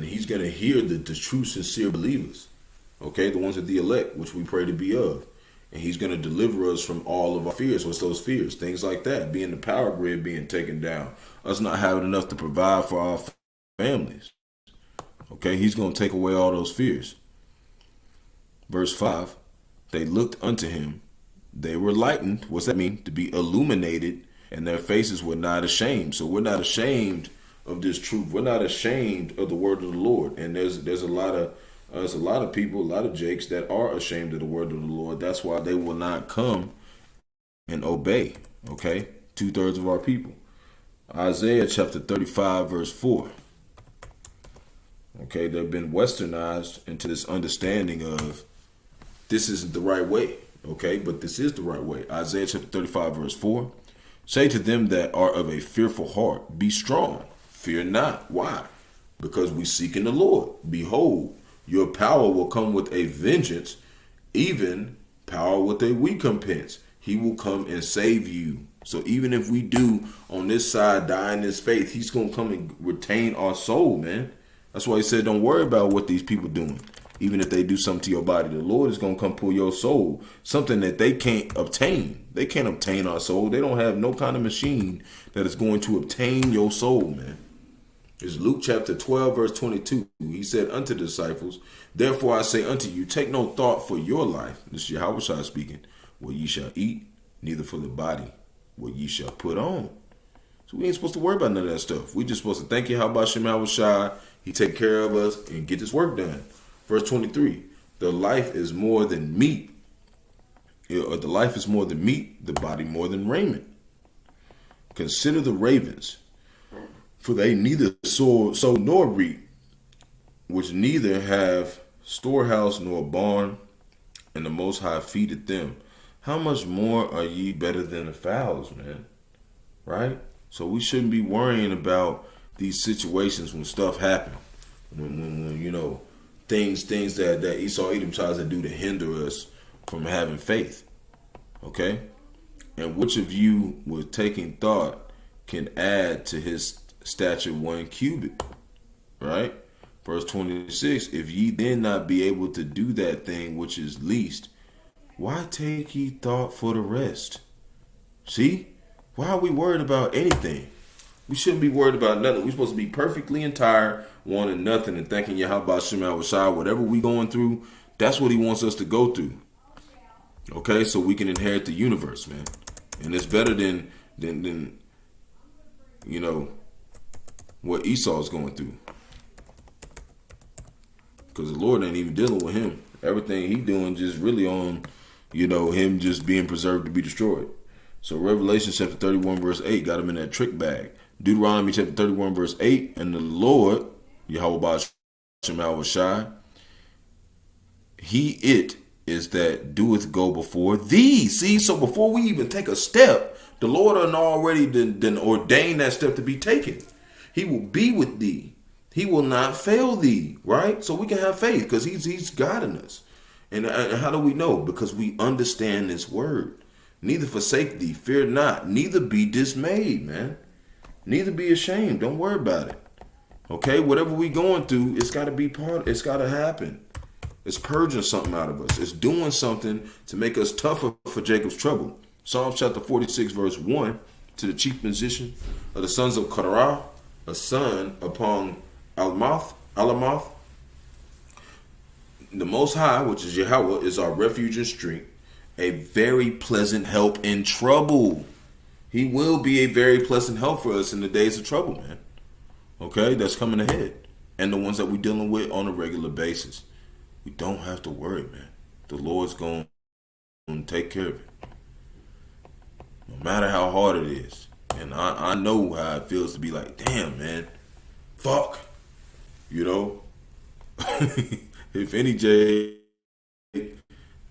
he's going to hear the true, sincere believers. Okay? The ones of the elect, which we pray to be of. And he's going to deliver us from all of our fears. What's those fears? Things like that. Being the power grid being taken down. Us not having enough to provide for our families. Okay? He's going to take away all those fears. Verse 5. They looked unto him. They were lightened. What's that mean? To be illuminated. And their faces were not ashamed. So we're not ashamed of this truth. We're not ashamed of the word of the Lord. And there's a lot of people, a lot of jakes that are ashamed of the word of the Lord. That's why they will not come and obey. Okay? 2/3 of our people. Isaiah chapter 35, verse 4. Okay, they've been westernized into this understanding of this isn't the right way. Okay, but this is the right way. Isaiah chapter 35, verse 4. Say to them that are of a fearful heart, be strong, fear not. Why? Because we seek in the Lord. Behold, your power will come with a vengeance, even power with a recompense. He will come and save you. So even if we do on this side die in this faith, he's going to come and retain our soul, man. That's why he said, don't worry about what these people doing. Even if they do something to your body, the Lord is going to come pull your soul. Something that they can't obtain. They can't obtain our soul. They don't have no kind of machine that is going to obtain your soul, man. It's Luke chapter 12, verse 22. He said unto the disciples, therefore I say unto you, take no thought for your life. This is Yahawashi speaking. What ye shall eat, neither for the body, what ye shall put on. So we ain't supposed to worry about none of that stuff. We just supposed to thank you, Bahasham, Yahawashi. He take care of us and get this work done. Verse 23, the life is more than meat. Or the life is more than meat, the body more than raiment. Consider the ravens, for they neither sow nor reap, which neither have storehouse nor barn, and the Most High feedeth them. How much more are ye better than the fowls, man? Right? So we shouldn't be worrying about these situations when stuff happen. When you know, things that Esau Edom tries to do to hinder us from having faith. Okay? And which of you with taking thought can add to his stature 1 cubit? Right? Verse 26, if ye then not be able to do that thing which is least, why take ye thought for the rest? See? Why are we worried about anything? We shouldn't be worried about nothing. We're supposed to be perfectly entire, wanting nothing, and thanking Yahawashi, whatever we going through, that's what he wants us to go through. Okay, so we can inherit the universe, man. And it's better than you know, what Esau's going through. Because the Lord ain't even dealing with him. Everything he doing just really on, you know, him just being preserved to be destroyed. So Revelation chapter 31 verse 8 got him in that trick bag. Deuteronomy chapter 31 verse 8, and the Lord, Yahawah, it is that doeth go before thee. See, so before we even take a step, the Lord had already then ordained that step to be taken. He will be with thee. He will not fail thee, right? So we can have faith because he's guiding us. And how do we know? Because we understand this word. Neither forsake thee, fear not, neither be dismayed, man. Neither be ashamed. Don't worry about it. Okay, whatever we going through, it's got to be it's got to happen. It's purging something out of us. It's doing something to make us tougher for Jacob's trouble. Psalms chapter 46 verse 1, to the chief musician of the sons of Qadash, a son upon Alamoth. The Most High, which is Yahawah, is our refuge and strength, a very pleasant help in trouble. He will be a very pleasant help for us in the days of trouble, man. Okay, that's coming ahead. And the ones that we're dealing with on a regular basis. We don't have to worry, man. The Lord's going to take care of it. No matter how hard it is. And I know how it feels to be like, damn, man. Fuck. You know? If any J,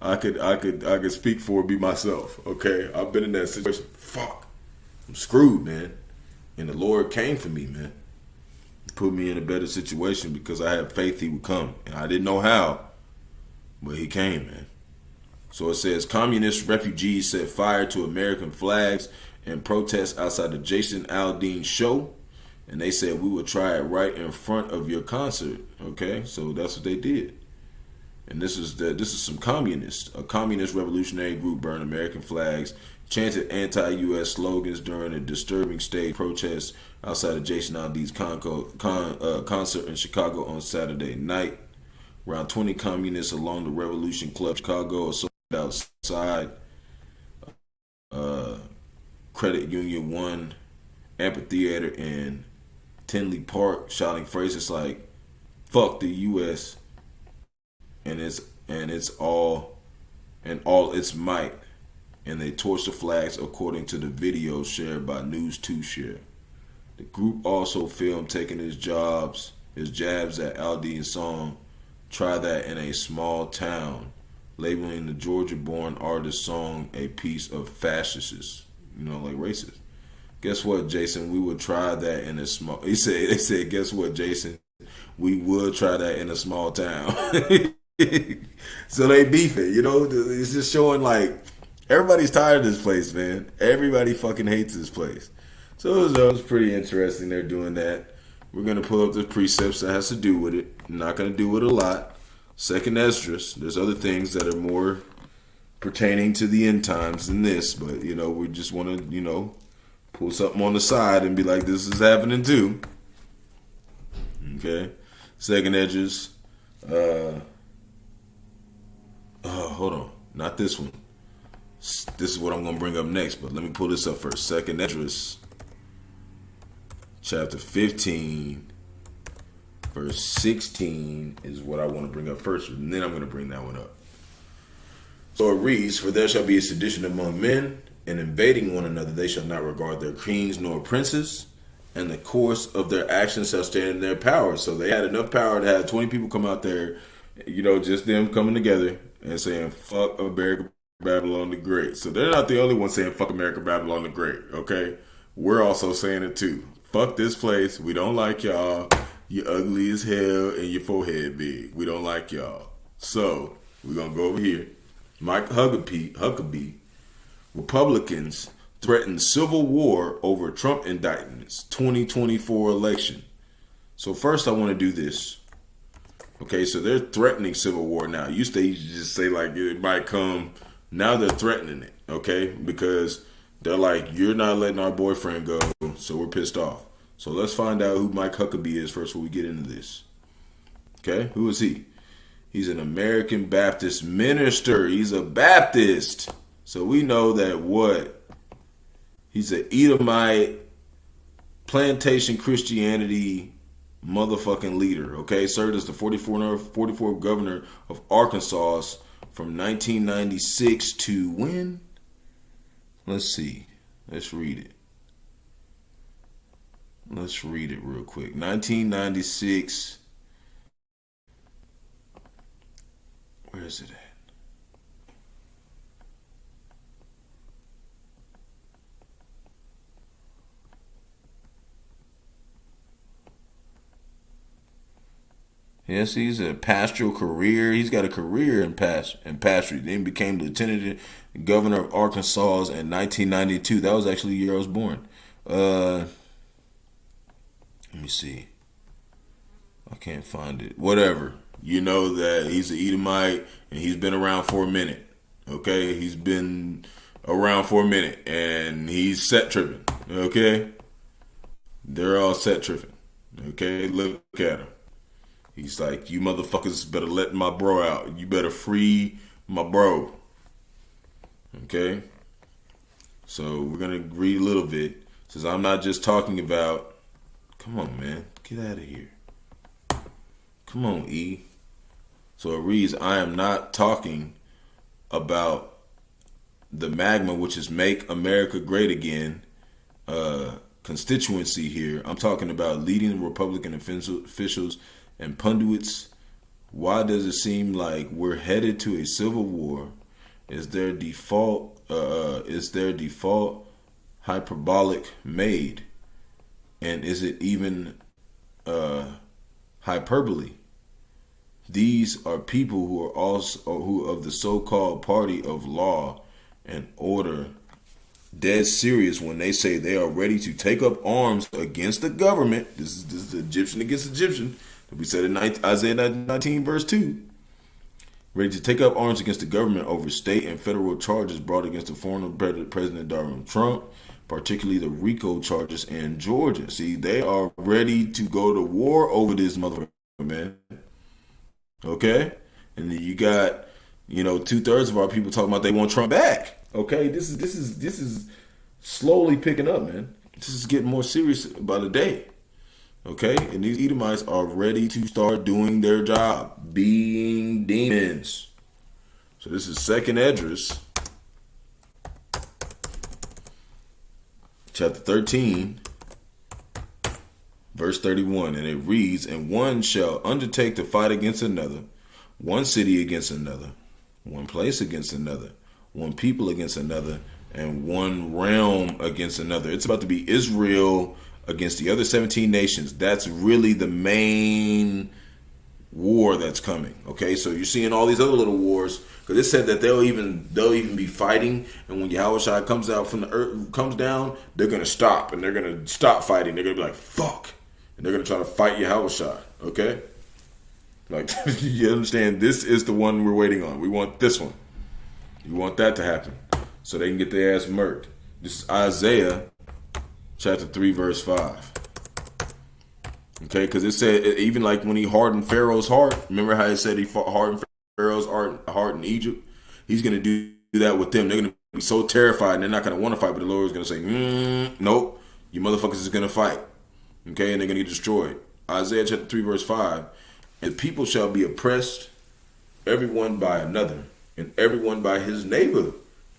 I could speak for be myself. Okay? I've been in that situation. Fuck. I'm screwed, man. And the Lord came for me, man. He put me in a better situation because I had faith he would come. And I didn't know how, but he came, man. So it says, communist refugees set fire to American flags and protest outside the Jason Aldean show. And they said, we will try it right in front of your concert. Okay? So that's what they did. And this is some communists. A communist revolutionary group burned American flags, chanted anti-U.S. slogans during a disturbing stage protest outside of Jason Aldean's concert in Chicago on Saturday night. Around 20 communists along the Revolution Club Chicago assaulted outside Credit Union 1 amphitheater in Tinley Park, shouting phrases like "fuck the U.S." and all its might, and they torched the flags according to the video shared by News 2 Share. The group also filmed taking his jabs at Aldean's song "Try That in a Small Town," labeling the Georgia-born artist's song a piece of fascists, like racist. Guess what, Jason? We would try that in a small. They said, guess what, Jason? We would try that in a small town. So they beefing, It's just showing like everybody's tired of this place, man. Everybody fucking hates this place. So it was pretty interesting. They're doing that. We're gonna pull up the precepts that has to do with it. I'm not gonna do it a lot. Second Esdras. There's other things that are more pertaining to the end times than this, but we just want to pull something on the side and be like, this is happening too. Okay. Second Esdras. Hold on. Not this one. This is what I'm going to bring up next, but let me pull this up first. Second Esdras, chapter 15, verse 16 is what I want to bring up first, and then I'm going to bring that one up. So it reads, for there shall be a sedition among men, and invading one another they shall not regard their kings nor princes, and the course of their actions shall stand in their power. So they had enough power to have 20 people come out there, just them coming together and saying, fuck America, Babylon the Great. So they're not the only ones saying, fuck America, Babylon the Great, okay? We're also saying it too. Fuck this place. We don't like y'all. You ugly as hell and your forehead big. We don't like y'all. So we're going to go over here. Mike Huckabee, Republicans threaten civil war over Trump indictments, 2024 election. So first I want to do this. Okay, so they're threatening civil war now. Used to just say like it might come. Now they're threatening it. Okay, because they're like, you're not letting our boyfriend go, so we're pissed off. So let's find out who Mike Huckabee is first before we get into this. Okay, who is he? He's an American Baptist minister. He's a Baptist. So we know that what? He's an Edomite, plantation Christianity motherfucking leader. Okay, served as the 44th governor of Arkansas from 1996 to when? Let's see. Let's read it. Let's read it real quick. 1996. Where is it at? Yes, he's a pastoral career. He's got a career in pastory. Then became lieutenant governor of Arkansas in 1992. That was actually the year I was born. Let me see. I can't find it. Whatever. You know that he's an Edomite and he's been around for a minute. Okay? He's been around for a minute and he's set tripping. Okay? They're all set tripping. Okay? Look at him. He's like, you motherfuckers better let my bro out. You better free my bro. Okay? So we're going to read a little bit. It says, I'm not just talking about... Come on, man. Get out of here. Come on, E. So it reads, I am not talking about the magma, which is Make America Great Again constituency here. I'm talking about leading Republican officials and pundits. Why does it seem like we're headed to a civil war? Is their default hyperbolic made? And is it even hyperbole? These are people who are who of the so-called party of law and order dead serious when they say they are ready to take up arms against the government. This is Egyptian against Egyptian. We said in Isaiah 19 verse 2. Ready to take up arms against the government over state and federal charges brought against the former President Donald Trump, particularly the RICO charges in Georgia. See, they are ready to go to war over this motherfucker, man. Okay? And then you got, 2/3 of our people talking about they want Trump back. Okay? This is slowly picking up, man. This is getting more serious by the day. Okay? And these Edomites are ready to start doing their job, being demons. So this is 2nd Esdras, chapter 13, verse 31. And it reads, and one shall undertake to fight against another, one city against another, one place against another, one people against another, and one realm against another. It's about to be Israel against the other 17 nations. That's really the main war that's coming. Okay, so you're seeing all these other little wars because it said that they'll even be fighting, and when Yahawashi comes out from the earth, comes down, they're gonna stop and they're gonna stop fighting. They're gonna be like fuck, and they're gonna try to fight Yahawashi. Okay, like you understand? This is the one we're waiting on. We want this one. You want that to happen so they can get their ass murked. This is Isaiah chapter 3, verse 5. Okay, because it said, even like when he hardened Pharaoh's heart, remember how he said he hardened Pharaoh's heart in Egypt? He's going to do that with them. They're going to be so terrified and they're not going to want to fight, but the Lord is going to say, nope, you motherfuckers is going to fight. Okay, and they're going to get destroyed. Isaiah chapter 3, verse 5. And people shall be oppressed, everyone by another, and everyone by his neighbor.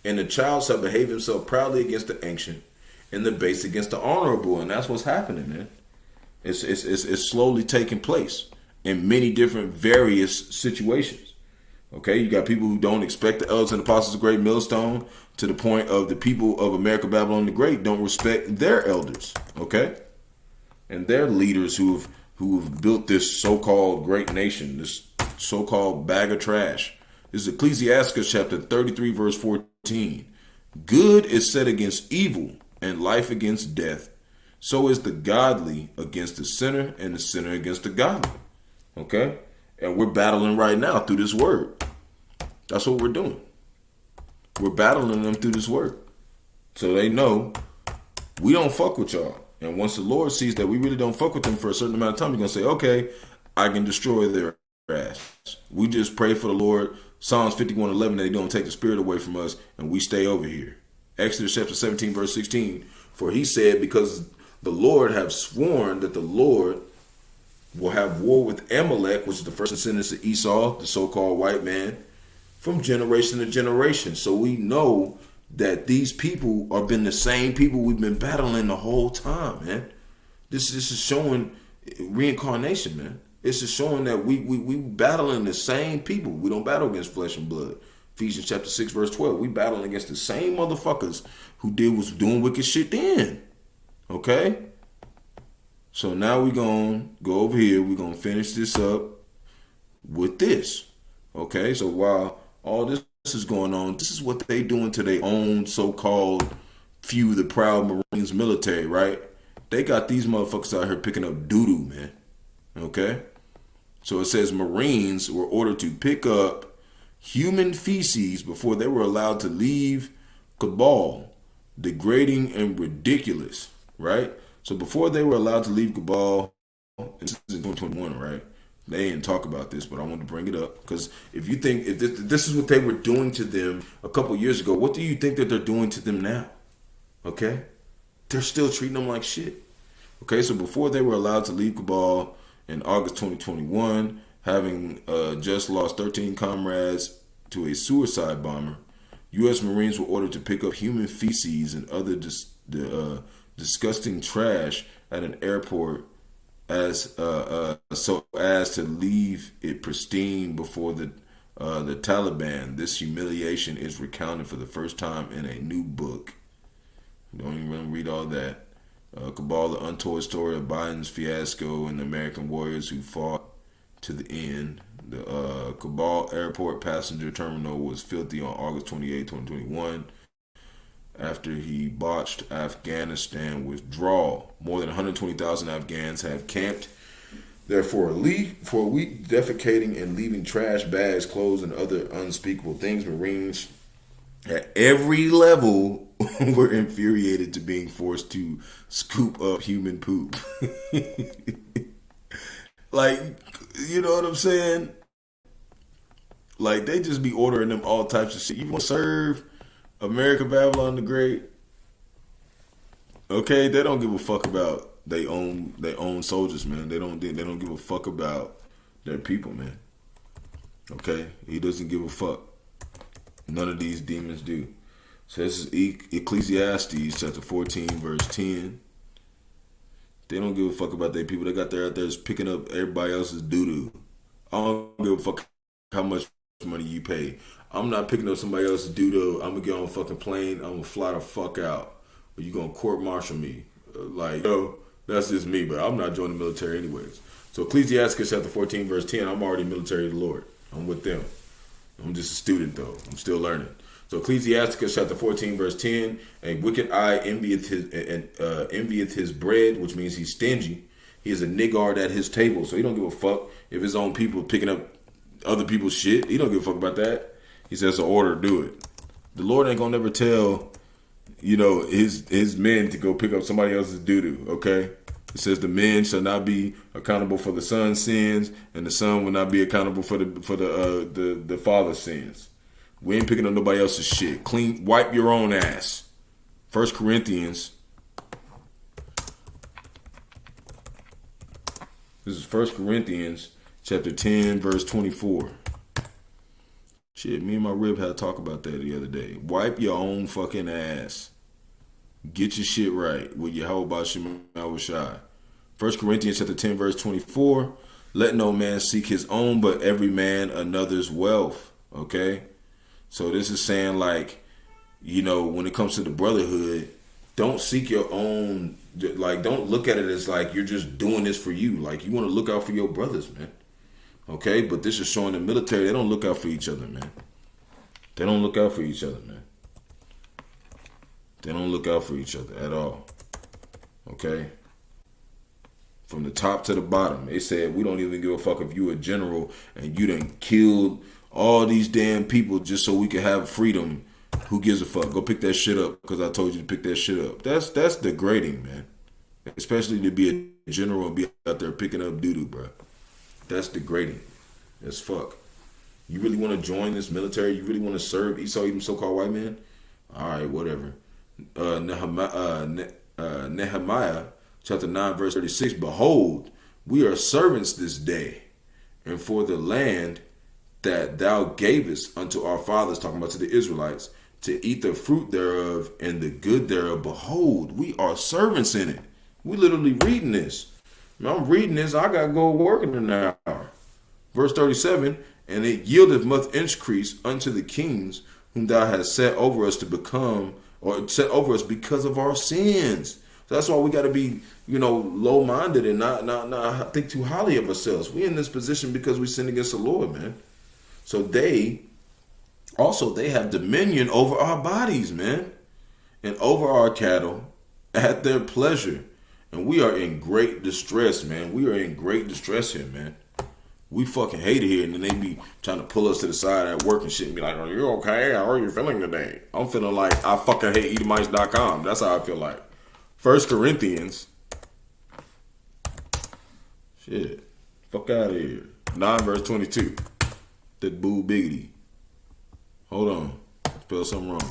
And the child shall behave himself proudly against the ancient, and the base against the honorable. And that's what's happening, man. It's slowly taking place in many different various situations. Okay, you got people who don't expect the elders and apostles of great millstone, to the point of the people of America, Babylon the Great don't respect their elders. Okay, and their leaders who've built this so-called great nation, this so-called bag of trash. This is Ecclesiastes chapter 33, verse 14. Good is set against evil, and life against death. So is the godly against the sinner, and the sinner against the godly. Okay? And we're battling right now through this word. That's what we're doing. We're battling them through this word. So they know we don't fuck with y'all. And once the Lord sees that we really don't fuck with them for a certain amount of time, he's going to say, okay, I can destroy their ass. We just pray for the Lord. Psalms 51:11, that he don't take the spirit away from us, and we stay over here. Exodus chapter 17, verse 16, for he said, because the Lord have sworn that the Lord will have war with Amalek, which is the first descendants of Esau, the so-called white man, from generation to generation. So we know that these people have been the same people we've been battling the whole time, man. This is showing reincarnation, man. This is showing that we battling the same people. We don't battle against flesh and blood. Ephesians chapter 6, verse 12. We battling against the same motherfuckers who was doing wicked shit then. Okay? So now we're going to go over here. We're going to finish this up with this. Okay? So while all this is going on, this is what they doing to their own so-called few, the proud Marines military, right? They got these motherfuckers out here picking up doo-doo, man. Okay? So it says Marines were ordered to pick up human feces before they were allowed to leave Kabul. Degrading and ridiculous, right? So before they were allowed to leave Kabul, this is in 2021, right? They didn't talk about this, but I want to bring it up because if you think if this is what they were doing to them a couple years ago, what do you think that they're doing to them now? Okay? They're still treating them like shit. Okay, so before they were allowed to leave Kabul in August 2021, having just lost 13 comrades to a suicide bomber, U.S. Marines were ordered to pick up human feces and other disgusting trash at an airport so as to leave it pristine before the Taliban. This humiliation is recounted for the first time in a new book. Don't even read all that. Kabul, the untold story of Biden's fiasco and the American warriors who fought to the end. The Kabul airport passenger terminal was filthy on August 28, 2021 after he botched Afghanistan withdrawal. More than 120,000 Afghans have camped there for a week, defecating and leaving trash bags, clothes, and other unspeakable things. Marines at every level were infuriated to being forced to scoop up human poop. Like, you know what I'm saying? Like, they just be ordering them all types of shit. You want to serve America Babylon the Great? Okay, they don't give a fuck about their own soldiers, man. They don't give a fuck about their people, man. Okay, he doesn't give a fuck. None of these demons do. So this is Ecclesiastes chapter 14, verse 10. They don't give a fuck about their people. They got there out there just picking up everybody else's doo-doo. I don't give a fuck how much money you pay. I'm not picking up somebody else's doo-doo. I'm going to get on a fucking plane. I'm going to fly the fuck out. Or you going to court-martial me. Like, yo, that's just me, but I'm not joining the military anyways. So Ecclesiastes chapter 14, verse 10, I'm already military of the Lord. I'm with them. I'm just a student, though. I'm still learning. So Ecclesiastes chapter 14, verse 10, a wicked eye envieth his bread, which means he's stingy. He is a niggard at his table, so he don't give a fuck if his own people picking up other people's shit. He don't give a fuck about that. He says an order to do it. The Lord ain't gonna never tell, his men to go pick up somebody else's doo-doo, okay? It says the men shall not be accountable for the son's sins, and the son will not be accountable for the father's sins. We ain't picking up nobody else's shit. Clean, wipe your own ass. 1 Corinthians. This is 1 Corinthians chapter 10, verse 24. Shit, me and my rib had to talk about that the other day. Wipe your own fucking ass. Get your shit right with Yahawashi. 1 Corinthians chapter 10, verse 24. Let no man seek his own, but every man another's wealth. Okay? So this is saying, like, when it comes to the brotherhood, don't seek your own. Like, don't look at it as like you're just doing this for you. Like, you want to look out for your brothers, man. Okay? But this is showing the military, they don't look out for each other, man. They don't look out for each other, man. They don't look out for each other at all. Okay? from the top to the bottom. They said, we don't even give a fuck if you a general and you done killed all these damn people just so we can have freedom. Who gives a fuck? Go pick that shit up because I told you to pick that shit up. That's degrading, man. Especially to be a general and be out there picking up doo-doo, bro. That's degrading as fuck. You really want to join this military? You really want to serve Esau, even so-called white man? All right, whatever. Nehemiah chapter 9, verse 36. Behold, we are servants this day, and for the land that thou gavest unto our fathers, talking about to the Israelites, to eat the fruit thereof and the good thereof. Behold, we are servants in it. We literally reading this. I'm reading this. I got to go work in an hour. Verse 37, and it yieldeth much increase unto the kings whom thou hast set over us to become, or set over us because of our sins. So that's why we got to be, low-minded and not think too highly of ourselves. We in this position because we sinned against the Lord, man. So they have dominion over our bodies, man, and over our cattle at their pleasure. And we are in great distress, man. We are in great distress here, man. We fucking hate it here. And then they be trying to pull us to the side at work and shit and be like, are you okay? How are you feeling today? I'm feeling like I fucking hate Edomites.com. That's how I feel like. 1 Corinthians. Shit. Fuck out of here. 9 verse 22. That boo biggity. Hold on. Spell something wrong.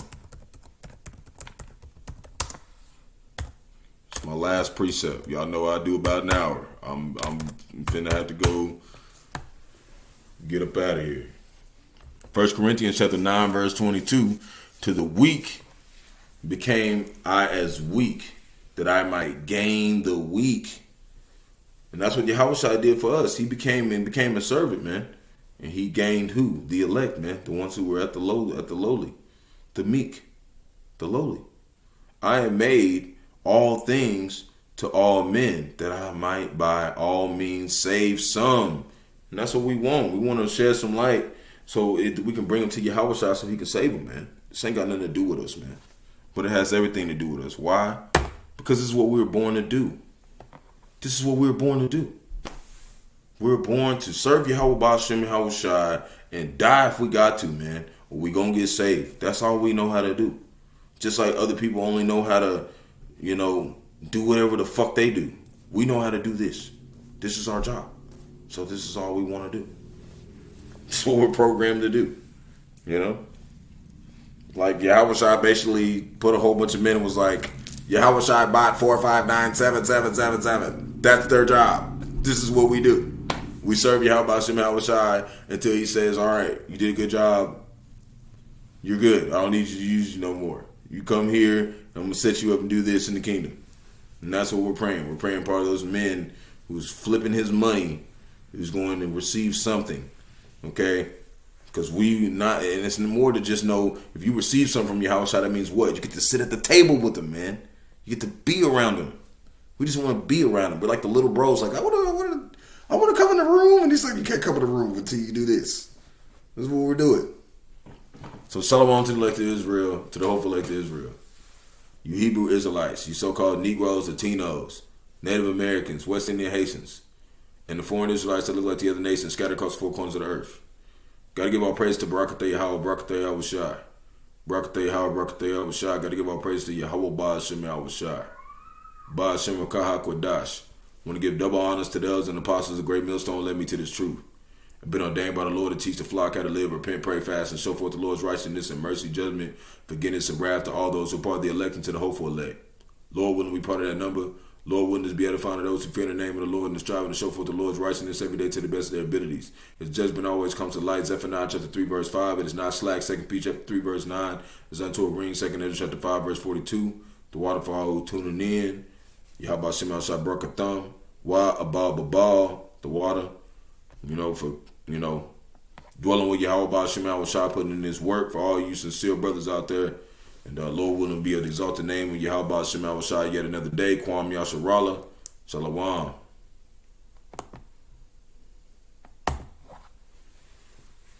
It's my last precept. Y'all know what I do about an hour. I'm finna have to go get up out of here. 1 Corinthians chapter 9 verse 22. To the weak became I as weak, that I might gain the weak. And that's what Yahawashi did for us. He became a servant, man. And he gained who? The elect, man. The ones who were at the lowly. The meek. The lowly. I am made all things to all men, that I might by all means save some. And that's what we want. We want to shed some light so we can bring them to Yahawashi so he can save them, man. This ain't got nothing to do with us, man. But it has everything to do with us. Why? Because this is what we were born to do. This is what we were born to do. We were born to serve Yahawah, Bahasham, Yahawashi, and die if we got to, man. Or we gonna get saved. That's all we know how to do. Just like other people only know how to, do whatever the fuck they do. We know how to do this. This is our job. So this is all we want to do. This is what we're programmed to do. Like Yahawashi basically put a whole bunch of men and was like, Yahawashi bot 4597777. That's their job. This is what we do. We serve Yahawah Yahawashi until he says, all right, you did a good job. You're good. I don't need you to use you no more. You come here, I'm going to set you up and do this in the kingdom. And that's what we're praying. We're praying part of those men who's flipping his money, who's going to receive something. Okay? Because and it's more to just know if you receive something from Yahawashi, that means what? You get to sit at the table with them, man. You get to be around them. We just want to be around them. We're like the little bros, like, I want to come in the room. And he's like, you can't come in the room until you do this. This is what we're doing. So shalom to the elect of Israel, to the hopeful elect of Israel. You Hebrew Israelites, you so-called Negroes, Latinos, Native Americans, West Indian Haitians, and the foreign Israelites that look like the other nations scattered across the four corners of the earth. Got to give all praise to Barak, Yahawah, Barak, Yahawashi. Barak, Yahawah, Barak, Yahawashi. Got to give all praise to Yahawah, Bahasham, Yahawashi. Bahasham, Qadash. Want to give double honors to the elders and apostles of great millstone led me to this truth. I've been ordained by the Lord to teach the flock how to live, repent, pray, fast, and show forth the Lord's righteousness and mercy, judgment, forgiveness, and wrath to all those who are part of the elect and to the hopeful elect. Lord, wouldn't we part of that number? Lord, wouldn't this be edifying to those who fear the name of the Lord and striving to show forth the Lord's righteousness every day to the best of their abilities? His judgment always comes to light. Zephaniah chapter 3 verse 5. It is not slack. 2 Peter chapter 3 verse 9. It's unto a ring. 2 Ezra chapter 5 verse 42. The water for all who tuning in. Yahawashi Shah Barak Atham. Wa Abal Babal. The water. Dwelling with Yahawah Bahasham Yahawashi, putting in this work for all you sincere brothers out there. And Lord willing, be an exalted name of Yahawah Bahasham Yahawashi yet another day. Kwam Yasharala. Shalom.